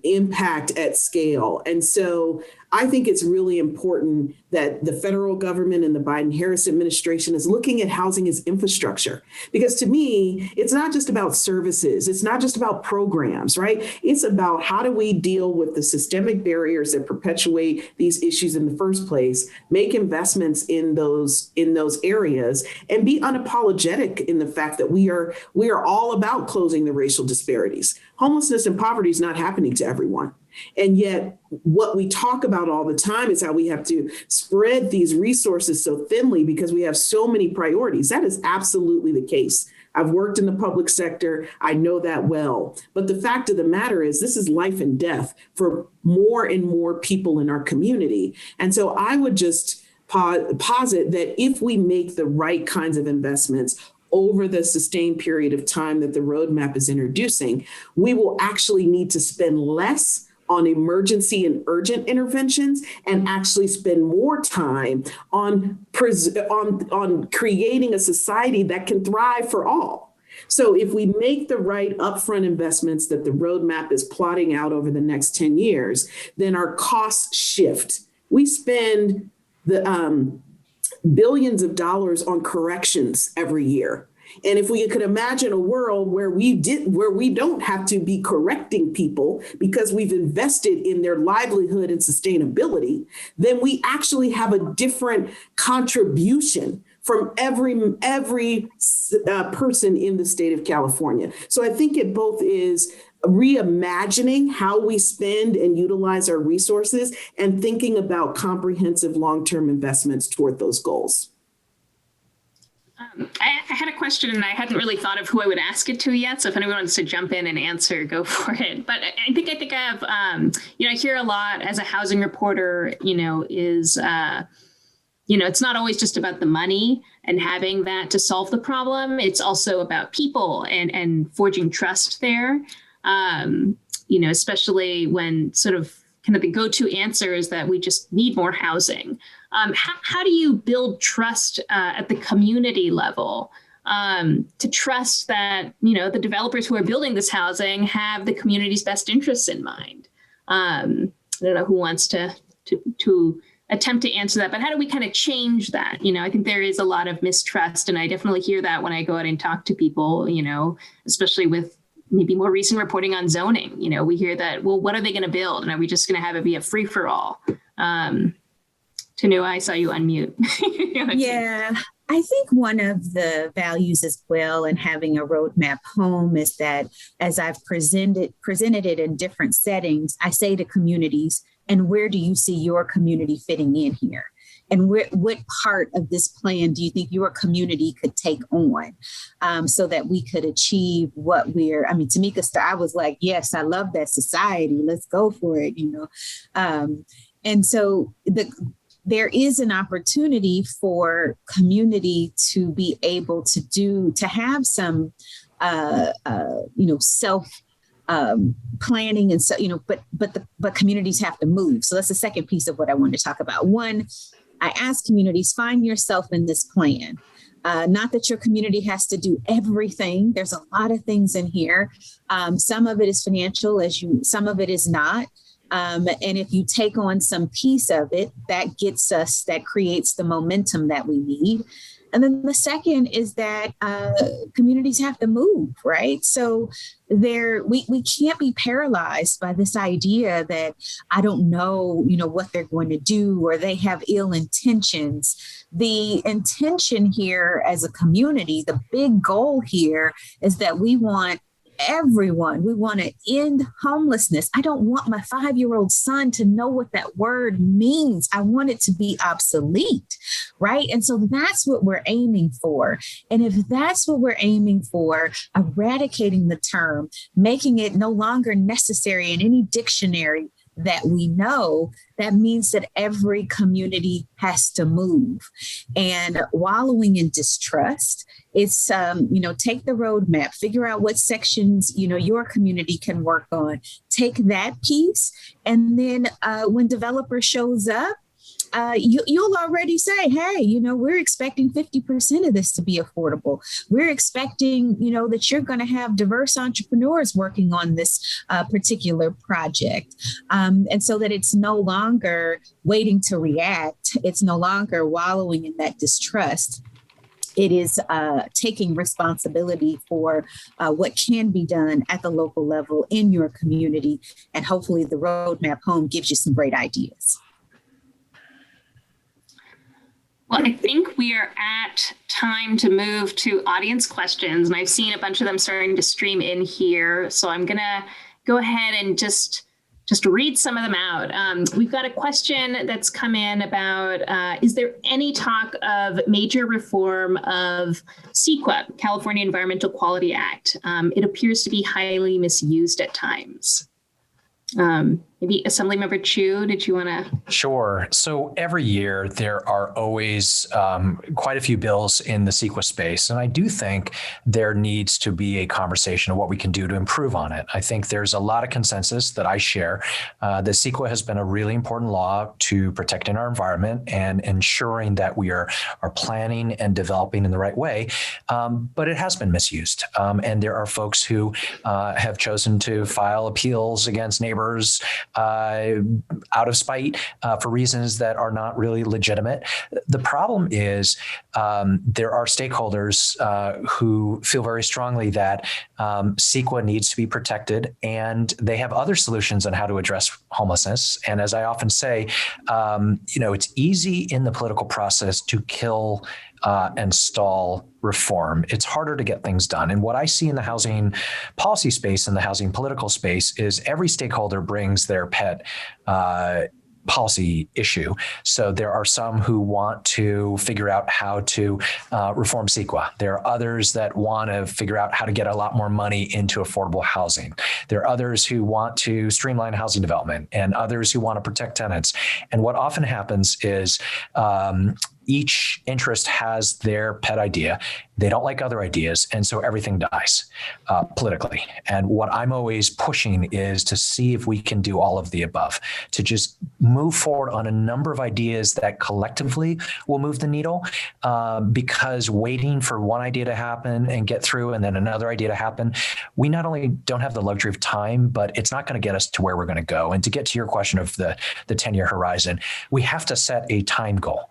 impact at scale. And so I think it's really important that the federal government and the Biden-Harris administration is looking at housing as infrastructure. Because to me, it's not just about services. It's not just about programs, right? It's about how do we deal with the systemic barriers that perpetuate these issues in the first place, make investments in those areas, and be unapologetic in the fact that we are all about closing the racial disparities. Homelessness and poverty is not happening to everyone. And yet what we talk about all the time is how we have to spread these resources so thinly because we have so many priorities. That is absolutely the case. I've worked in the public sector. I know that well. But the fact of the matter is this is life and death for more and more people in our community. And so I would just posit that if we make the right kinds of investments over the sustained period of time that the roadmap is introducing, we will actually need to spend less on emergency and urgent interventions and actually spend more time on creating a society that can thrive for all. So if we make the right upfront investments that the roadmap is plotting out over the next 10 years, then our costs shift. We spend the billions of dollars on corrections every year. And if we could imagine a world where we don't have to be correcting people because we've invested in their livelihood and sustainability, then we actually have a different contribution from every person in the state of California. So I think it both is reimagining how we spend and utilize our resources and thinking about comprehensive long-term investments toward those goals. I had a question and I hadn't really thought of who I would ask it to yet. So if anyone wants to jump in and answer, go for it. But I think I have, I hear a lot as a housing reporter, it's not always just about the money and having that to solve the problem. It's also about people and forging trust there, especially when sort of kind of the go-to answer is that we just need more housing. How do you build trust at the community level to trust that, the developers who are building this housing have the community's best interests in mind? I don't know who wants to attempt to answer that, but how do we kind of change that? I think there is a lot of mistrust, and I definitely hear that when I go out and talk to people, especially with maybe more recent reporting on zoning. We hear that, well, what are they going to build? And are we just going to have it be a free-for-all? Tanu, I saw you unmute. Yeah, I think one of the values as well in having a roadmap home is that as I've presented it in different settings, I say to communities, and where do you see your community fitting in here? and what part of this plan do you think your community could take on, so that we could achieve what Tamika, I was like, yes, I love that society. Let's go for it, and so there is an opportunity for community to be able to have some, self planning, and so, but communities have to move. So that's the second piece of what I wanted to talk about. One, I ask communities, find yourself in this plan. Not that your community has to do everything. There's a lot of things in here. Some of it is financial, some of it is not. And if you take on some piece of it, that creates the momentum that we need. And then the second is that communities have to move, right? So we can't be paralyzed by this idea that I don't know, what they're going to do, or they have ill intentions. The intention here as a community, the big goal here is that we want to end homelessness. I don't want my 5-year-old son to know what that word means. I want it to be obsolete, right? And so that's what we're aiming for. And if that's what we're aiming for, eradicating the term, making it no longer necessary in any dictionary that we know, that means that every community has to move. And wallowing in distrust, it's, take the roadmap, figure out what sections, your community can work on, take that piece. And then when developer shows up, you'll already say, hey, we're expecting 50% of this to be affordable. We're expecting, that you're going to have diverse entrepreneurs working on this particular project. And so that it's no longer waiting to react. It's no longer wallowing in that distrust. It is taking responsibility for what can be done at the local level in your community. And hopefully the Roadmap Home gives you some great ideas. Well, I think we are at time to move to audience questions, and I've seen a bunch of them starting to stream in here. So I'm going to go ahead and just read some of them out. We've got a question that's come in about, is there any talk of major reform of CEQA, California Environmental Quality Act? It appears to be highly misused at times. Maybe Assemblymember Chu, did you want to? Sure. So every year there are always quite a few bills in the CEQA space. And I do think there needs to be a conversation of what we can do to improve on it. I think there's a lot of consensus that I share. The CEQA has been a really important law to protecting our environment and ensuring that we are planning and developing in the right way. But it has been misused. And there are folks who have chosen to file appeals against neighbors out of spite for reasons that are not really legitimate. The problem is there are stakeholders who feel very strongly that CEQA needs to be protected, and they have other solutions on how to address homelessness. And as I often say, it's easy in the political process to kill and stall reform. It's harder to get things done. And what I see in the housing policy space and the housing political space is every stakeholder brings their pet policy issue. So there are some who want to figure out how to reform CEQA. There are others that want to figure out how to get a lot more money into affordable housing. There are others who want to streamline housing development, and others who want to protect tenants. And what often happens is each interest has their pet idea. They don't like other ideas. And so everything dies politically. And what I'm always pushing is to see if we can do all of the above, to just move forward on a number of ideas that collectively will move the needle, because waiting for one idea to happen and get through and then another idea to happen, we not only don't have the luxury of time, but it's not going to get us to where we're going to go. And to get to your question of the 10-year horizon, we have to set a time goal.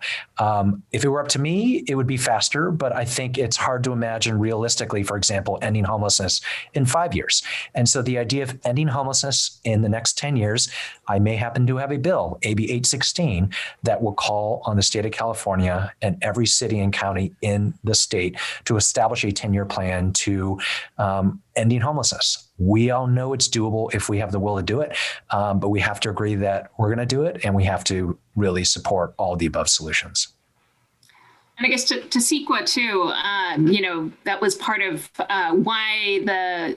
If it were up to me, it would be faster, but I think it's hard to imagine realistically, for example, ending homelessness in 5 years. And so the idea of ending homelessness in the next 10 years, I may happen to have a bill, AB 816, that will call on the state of California and every city and county in the state to establish a 10-year plan to ending homelessness. We all know it's doable if we have the will to do it, but we have to agree that we're going to do it, and we have to really support all the above solutions. And I guess to CEQA too, that was part of why the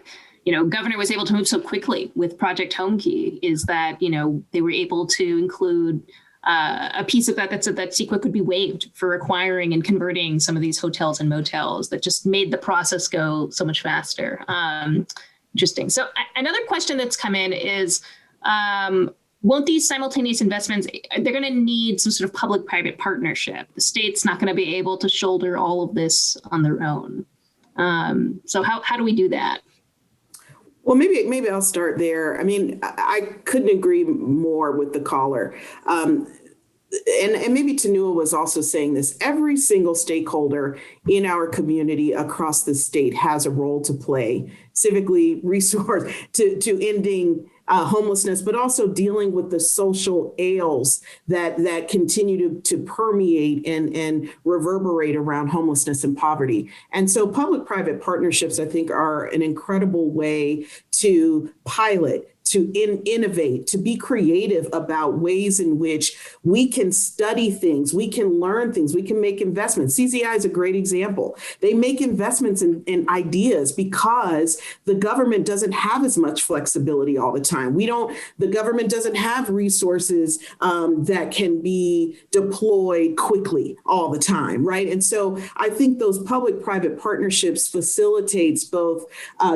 governor was able to move so quickly with Project Homekey, is that they were able to include a piece of that said that CEQA could be waived for acquiring and converting some of these hotels and motels. That just made the process go so much faster. Interesting. So another question that's come in is, won't these simultaneous investments, they're going to need some sort of public-private partnership. The state's not going to be able to shoulder all of this on their own. So how do we do that? Well, maybe I'll start there. I mean, I couldn't agree more with the caller. And maybe Tanua was also saying this. Every single stakeholder in our community across the state has a role to play, civically, resource to ending homelessness, but also dealing with the social ails that continue to permeate and reverberate around homelessness and poverty. And so public-private partnerships, I think, are an incredible way to pilot, to innovate, to be creative about ways in which we can study things, we can learn things, we can make investments. CZI is a great example. They make investments in ideas because the government doesn't have as much flexibility all the time. The government doesn't have resources that can be deployed quickly all the time, right? And so I think those public-private partnerships facilitates both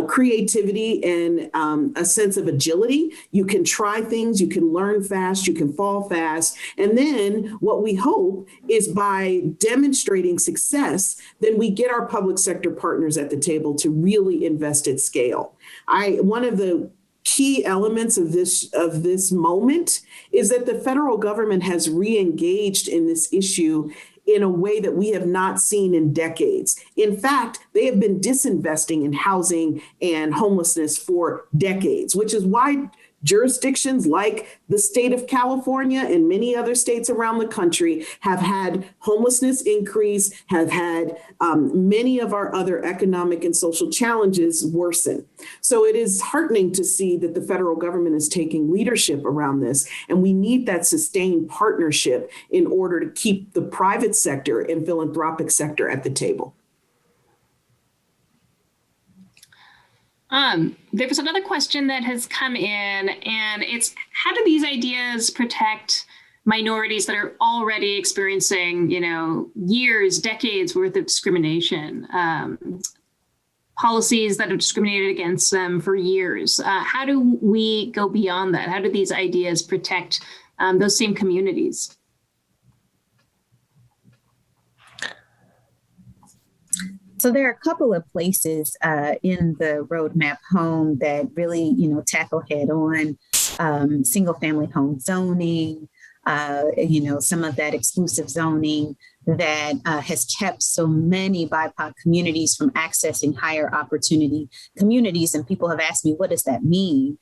creativity and a sense of agility. You can try things, you can learn fast, you can fall fast. And then what we hope is by demonstrating success, then we get our public sector partners at the table to really invest at scale. One of the key elements of this moment is that the federal government has re-engaged in this issue in a way that we have not seen in decades. In fact, they have been disinvesting in housing and homelessness for decades, which is why jurisdictions like the state of California and many other states around the country have had homelessness increase, have had many of our other economic and social challenges worsen. So it is heartening to see that the federal government is taking leadership around this, and we need that sustained partnership in order to keep the private sector and philanthropic sector at the table. There was another question that has come in, and it's, how do these ideas protect minorities that are already experiencing, years, decades worth of discrimination, policies that have discriminated against them for years? How do we go beyond that? How do these ideas protect those same communities? So there are a couple of places in the roadmap home that really, tackle head on single family home zoning, some of that exclusive zoning that has kept so many BIPOC communities from accessing higher opportunity communities. And people have asked me, what does that mean?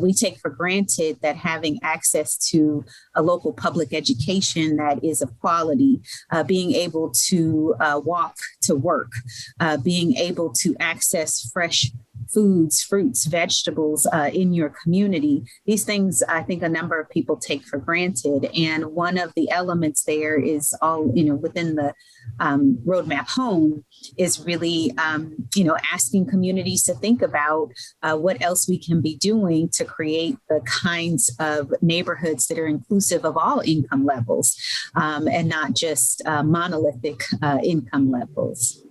We take for granted that having access to a local public education that is of quality, being able to walk to work, being able to access fresh foods, fruits, vegetables in your community. These things, I think a number of people take for granted. And one of the elements there is all, within the roadmap home is really, asking communities to think about what else we can be doing to create the kinds of neighborhoods that are inclusive of all income levels and not just monolithic income levels.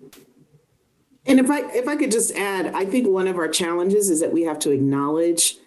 And if I could just add, I think one of our challenges is that we have to acknowledge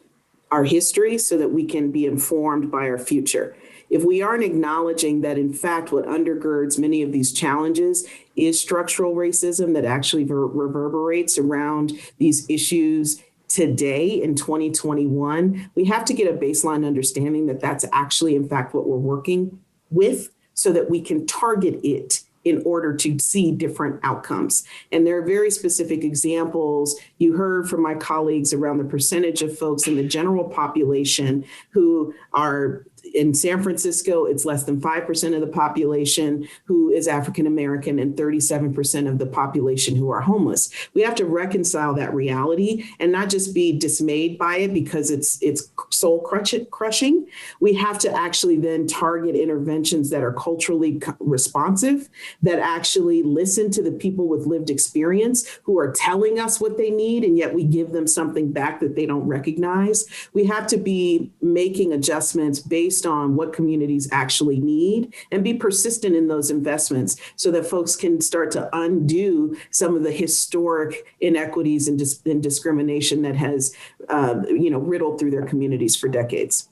our history so that we can be informed by our future. If we aren't acknowledging that, in fact, what undergirds many of these challenges is structural racism that actually reverberates around these issues today in 2021, we have to get a baseline understanding that that's actually, in fact, what we're working with so that we can target it in order to see different outcomes. And there are very specific examples. You heard from my colleagues around the percentage of folks in the general population who are In San Francisco, it's less than 5% of the population who is African American and 37% of the population who are homeless. We have to reconcile that reality and not just be dismayed by it because it's soul crushing. We have to actually then target interventions that are culturally responsive, that actually listen to the people with lived experience who are telling us what they need, and yet we give them something back that they don't recognize. We have to be making adjustments based on what communities actually need and be persistent in those investments so that folks can start to undo some of the historic inequities and discrimination that has riddled through their communities for decades.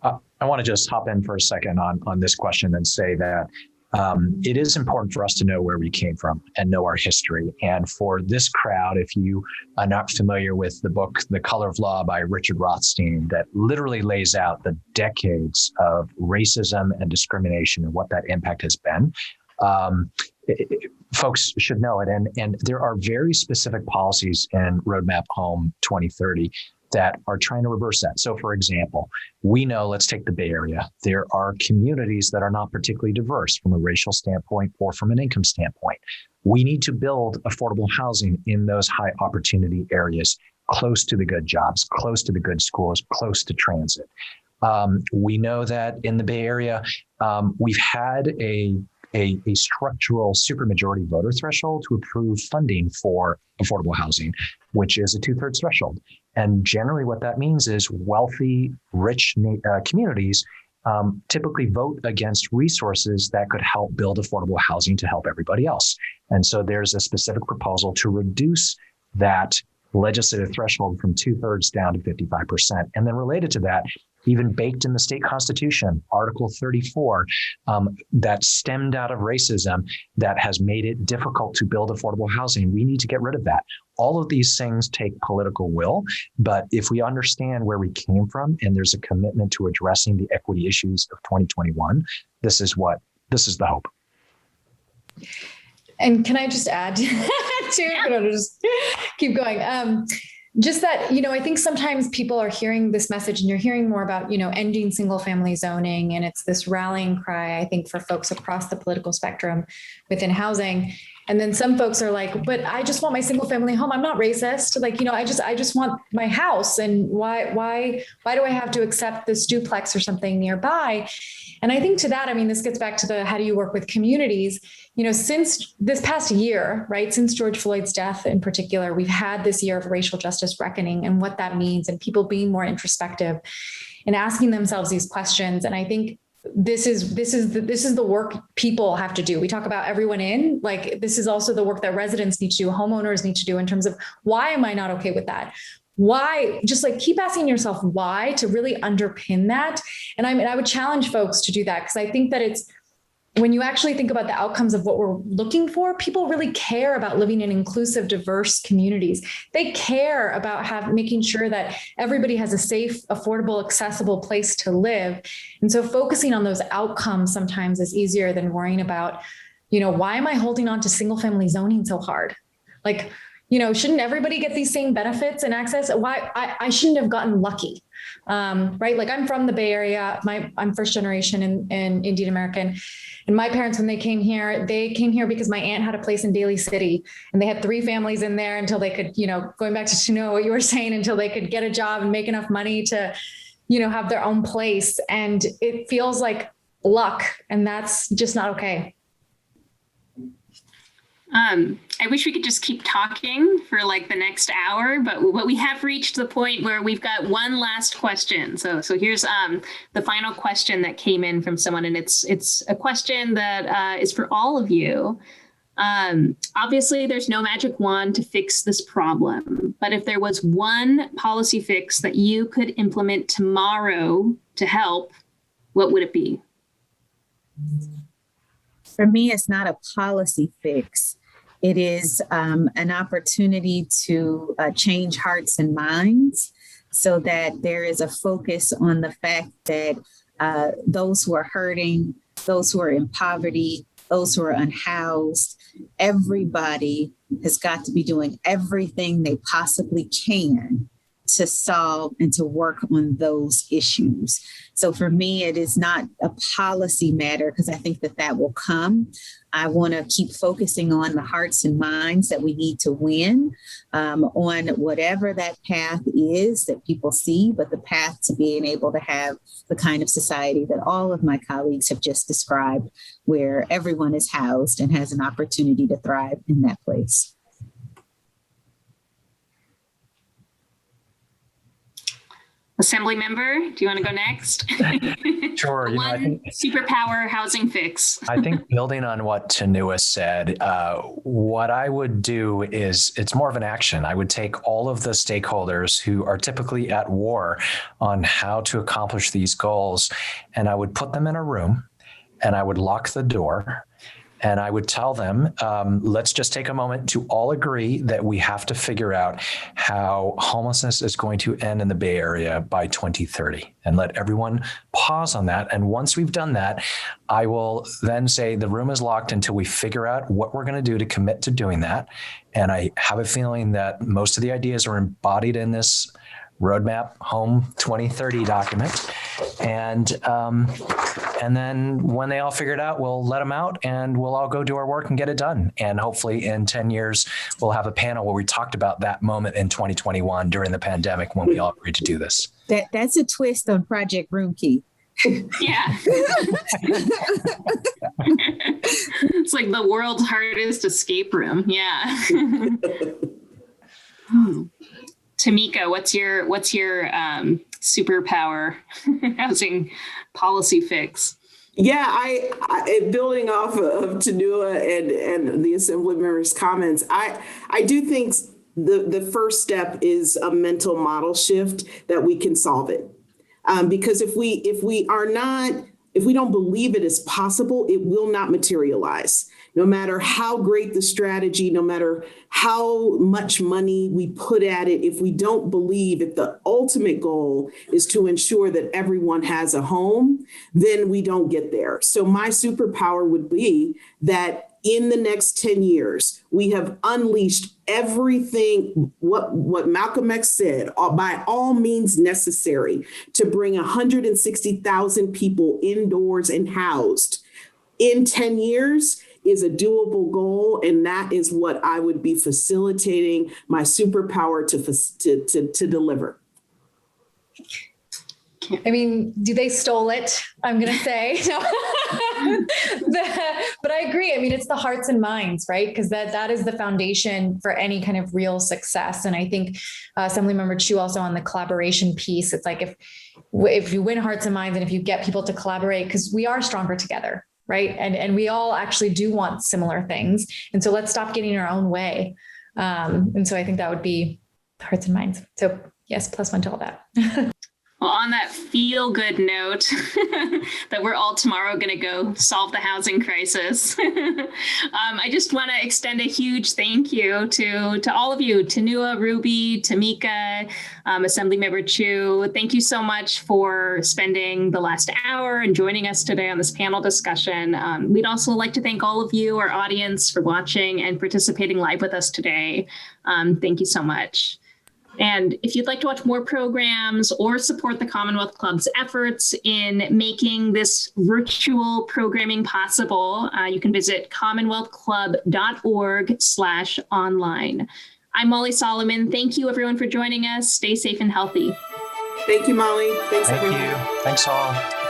I want to just hop in for a second on this question and say that it is important for us to know where we came from and know our history. And for this crowd, if you are not familiar with the book, The Color of Law by Richard Rothstein, that literally lays out the decades of racism and discrimination and what that impact has been, folks should know it. And there are very specific policies in Roadmap Home 2030 that are trying to reverse that. So for example, we know, let's take the Bay Area. There are communities that are not particularly diverse from a racial standpoint or from an income standpoint. We need to build affordable housing in those high opportunity areas, close to the good jobs, close to the good schools, close to transit. We know that in the Bay Area, we've had a structural supermajority voter threshold to approve funding for affordable housing, which is a 2/3 threshold. And generally what that means is wealthy, rich communities typically vote against resources that could help build affordable housing to help everybody else. And so there's a specific proposal to reduce that legislative threshold from 2/3 down to 55%. And then related to that, even baked in the state constitution, Article 34, that stemmed out of racism, that has made it difficult to build affordable housing. We need to get rid of that. All of these things take political will, but if we understand where we came from and there's a commitment to addressing the equity issues of 2021, this is the hope. And can I just add to just keep going? Just that, I think sometimes people are hearing this message and you're hearing more about, ending single family zoning. And it's this rallying cry, I think, for folks across the political spectrum within housing. And then some folks are like, but I just want my single family home. I'm not racist. I just want my house. And why do I have to accept this duplex or something nearby? And I think to that, this gets back to how do you work with communities? Since this past year, right, since George Floyd's death in particular, we've had this year of racial justice reckoning and what that means, and people being more introspective and asking themselves these questions. And I think this is the work people have to do. We talk about everyone in, this is also the work that residents need to do, homeowners need to do in terms of why am I not okay with that? Why? Just keep asking yourself why to really underpin that. And I would challenge folks to do that, because I think that it's, when you actually think about the outcomes of what we're looking for, people really care about living in inclusive, diverse communities. They care about making sure that everybody has a safe, affordable, accessible place to live. And so focusing on those outcomes sometimes is easier than worrying about, why am I holding on to single family zoning so hard? Shouldn't everybody get these same benefits and access? Why I shouldn't have gotten lucky, right? I'm from the Bay Area. I'm first generation and Indian American. And my parents, when they came here because my aunt had a place in Daly City, and they had 3 families in there until they could, going back to what you were saying, until they could get a job and make enough money to, have their own place. And it feels like luck, and that's just not okay. I wish we could just keep talking for the next hour, but we have reached the point where we've got one last question. So here's the final question that came in from someone, and it's a question that is for all of you. Obviously, there's no magic wand to fix this problem, but if there was one policy fix that you could implement tomorrow to help, what would it be? For me, it's not a policy fix. It is an opportunity to change hearts and minds so that there is a focus on the fact that those who are hurting, those who are in poverty, those who are unhoused, everybody has got to be doing everything they possibly can to solve and to work on those issues. So for me, it is not a policy matter because I think that will come. I want to keep focusing on the hearts and minds that we need to win on whatever that path is that people see, but the path to being able to have the kind of society that all of my colleagues have just described, where everyone is housed and has an opportunity to thrive in that place. Assembly member, do you want to go next? Sure. I think superpower housing fix. I think building on what Tanua said, what I would do is it's more of an action. I would take all of the stakeholders who are typically at war on how to accomplish these goals, and I would put them in a room and I would lock the door. And I would tell them, let's just take a moment to all agree that we have to figure out how homelessness is going to end in the Bay Area by 2030, and let everyone pause on that. And once we've done that, I will then say the room is locked until we figure out what we're going to do to commit to doing that. And I have a feeling that most of the ideas are embodied in this Roadmap Home 2030 document. And then when they all figure it out, we'll let them out and we'll all go do our work and get it done. And hopefully in 10 years, we'll have a panel where we talked about that moment in 2021 during the pandemic when we all agreed to do this. That's a twist on Project Room Key. Yeah. It's like the world's hardest escape room. Yeah. Tamika, what's your superpower housing policy fix? Yeah, I building off of Tanua and the Assembly members' comments, I do think the first step is a mental model shift that we can solve it. Because if we don't believe it is possible, it will not materialize. No matter how great the strategy, no matter how much money we put at it, if we don't believe that the ultimate goal is to ensure that everyone has a home, then we don't get there. So my superpower would be that in the next 10 years, we have unleashed everything, what Malcolm X said, by all means necessary to bring 160,000 people indoors and housed in 10 years is a doable goal. And that is what I would be facilitating my superpower to deliver. I mean, they stole it, I'm going to say. No. But I agree. I mean, it's the hearts and minds, right? Because that is the foundation for any kind of real success. And I think Assemblymember Chu also on the collaboration piece, it's like if you win hearts and minds and if you get people to collaborate, because we are stronger together, right? And we all actually do want similar things. And so let's stop getting in our own way. And so I think that would be hearts and minds. So yes, +1 to all that. Well, on that feel-good note, that we're all tomorrow going to go solve the housing crisis, I just want to extend a huge thank you to all of you, Tanua, Ruby, Tamika, Assemblymember Chu. Thank you so much for spending the last hour and joining us today on this panel discussion. We'd also like to thank all of you, our audience, for watching and participating live with us today. Thank you so much. And if you'd like to watch more programs or support the Commonwealth Club's efforts in making this virtual programming possible, you can visit commonwealthclub.org/online. I'm Molly Solomon. Thank you, everyone, for joining us. Stay safe and healthy. Thank you, Molly. Thanks, everyone. Thank you. Thanks all.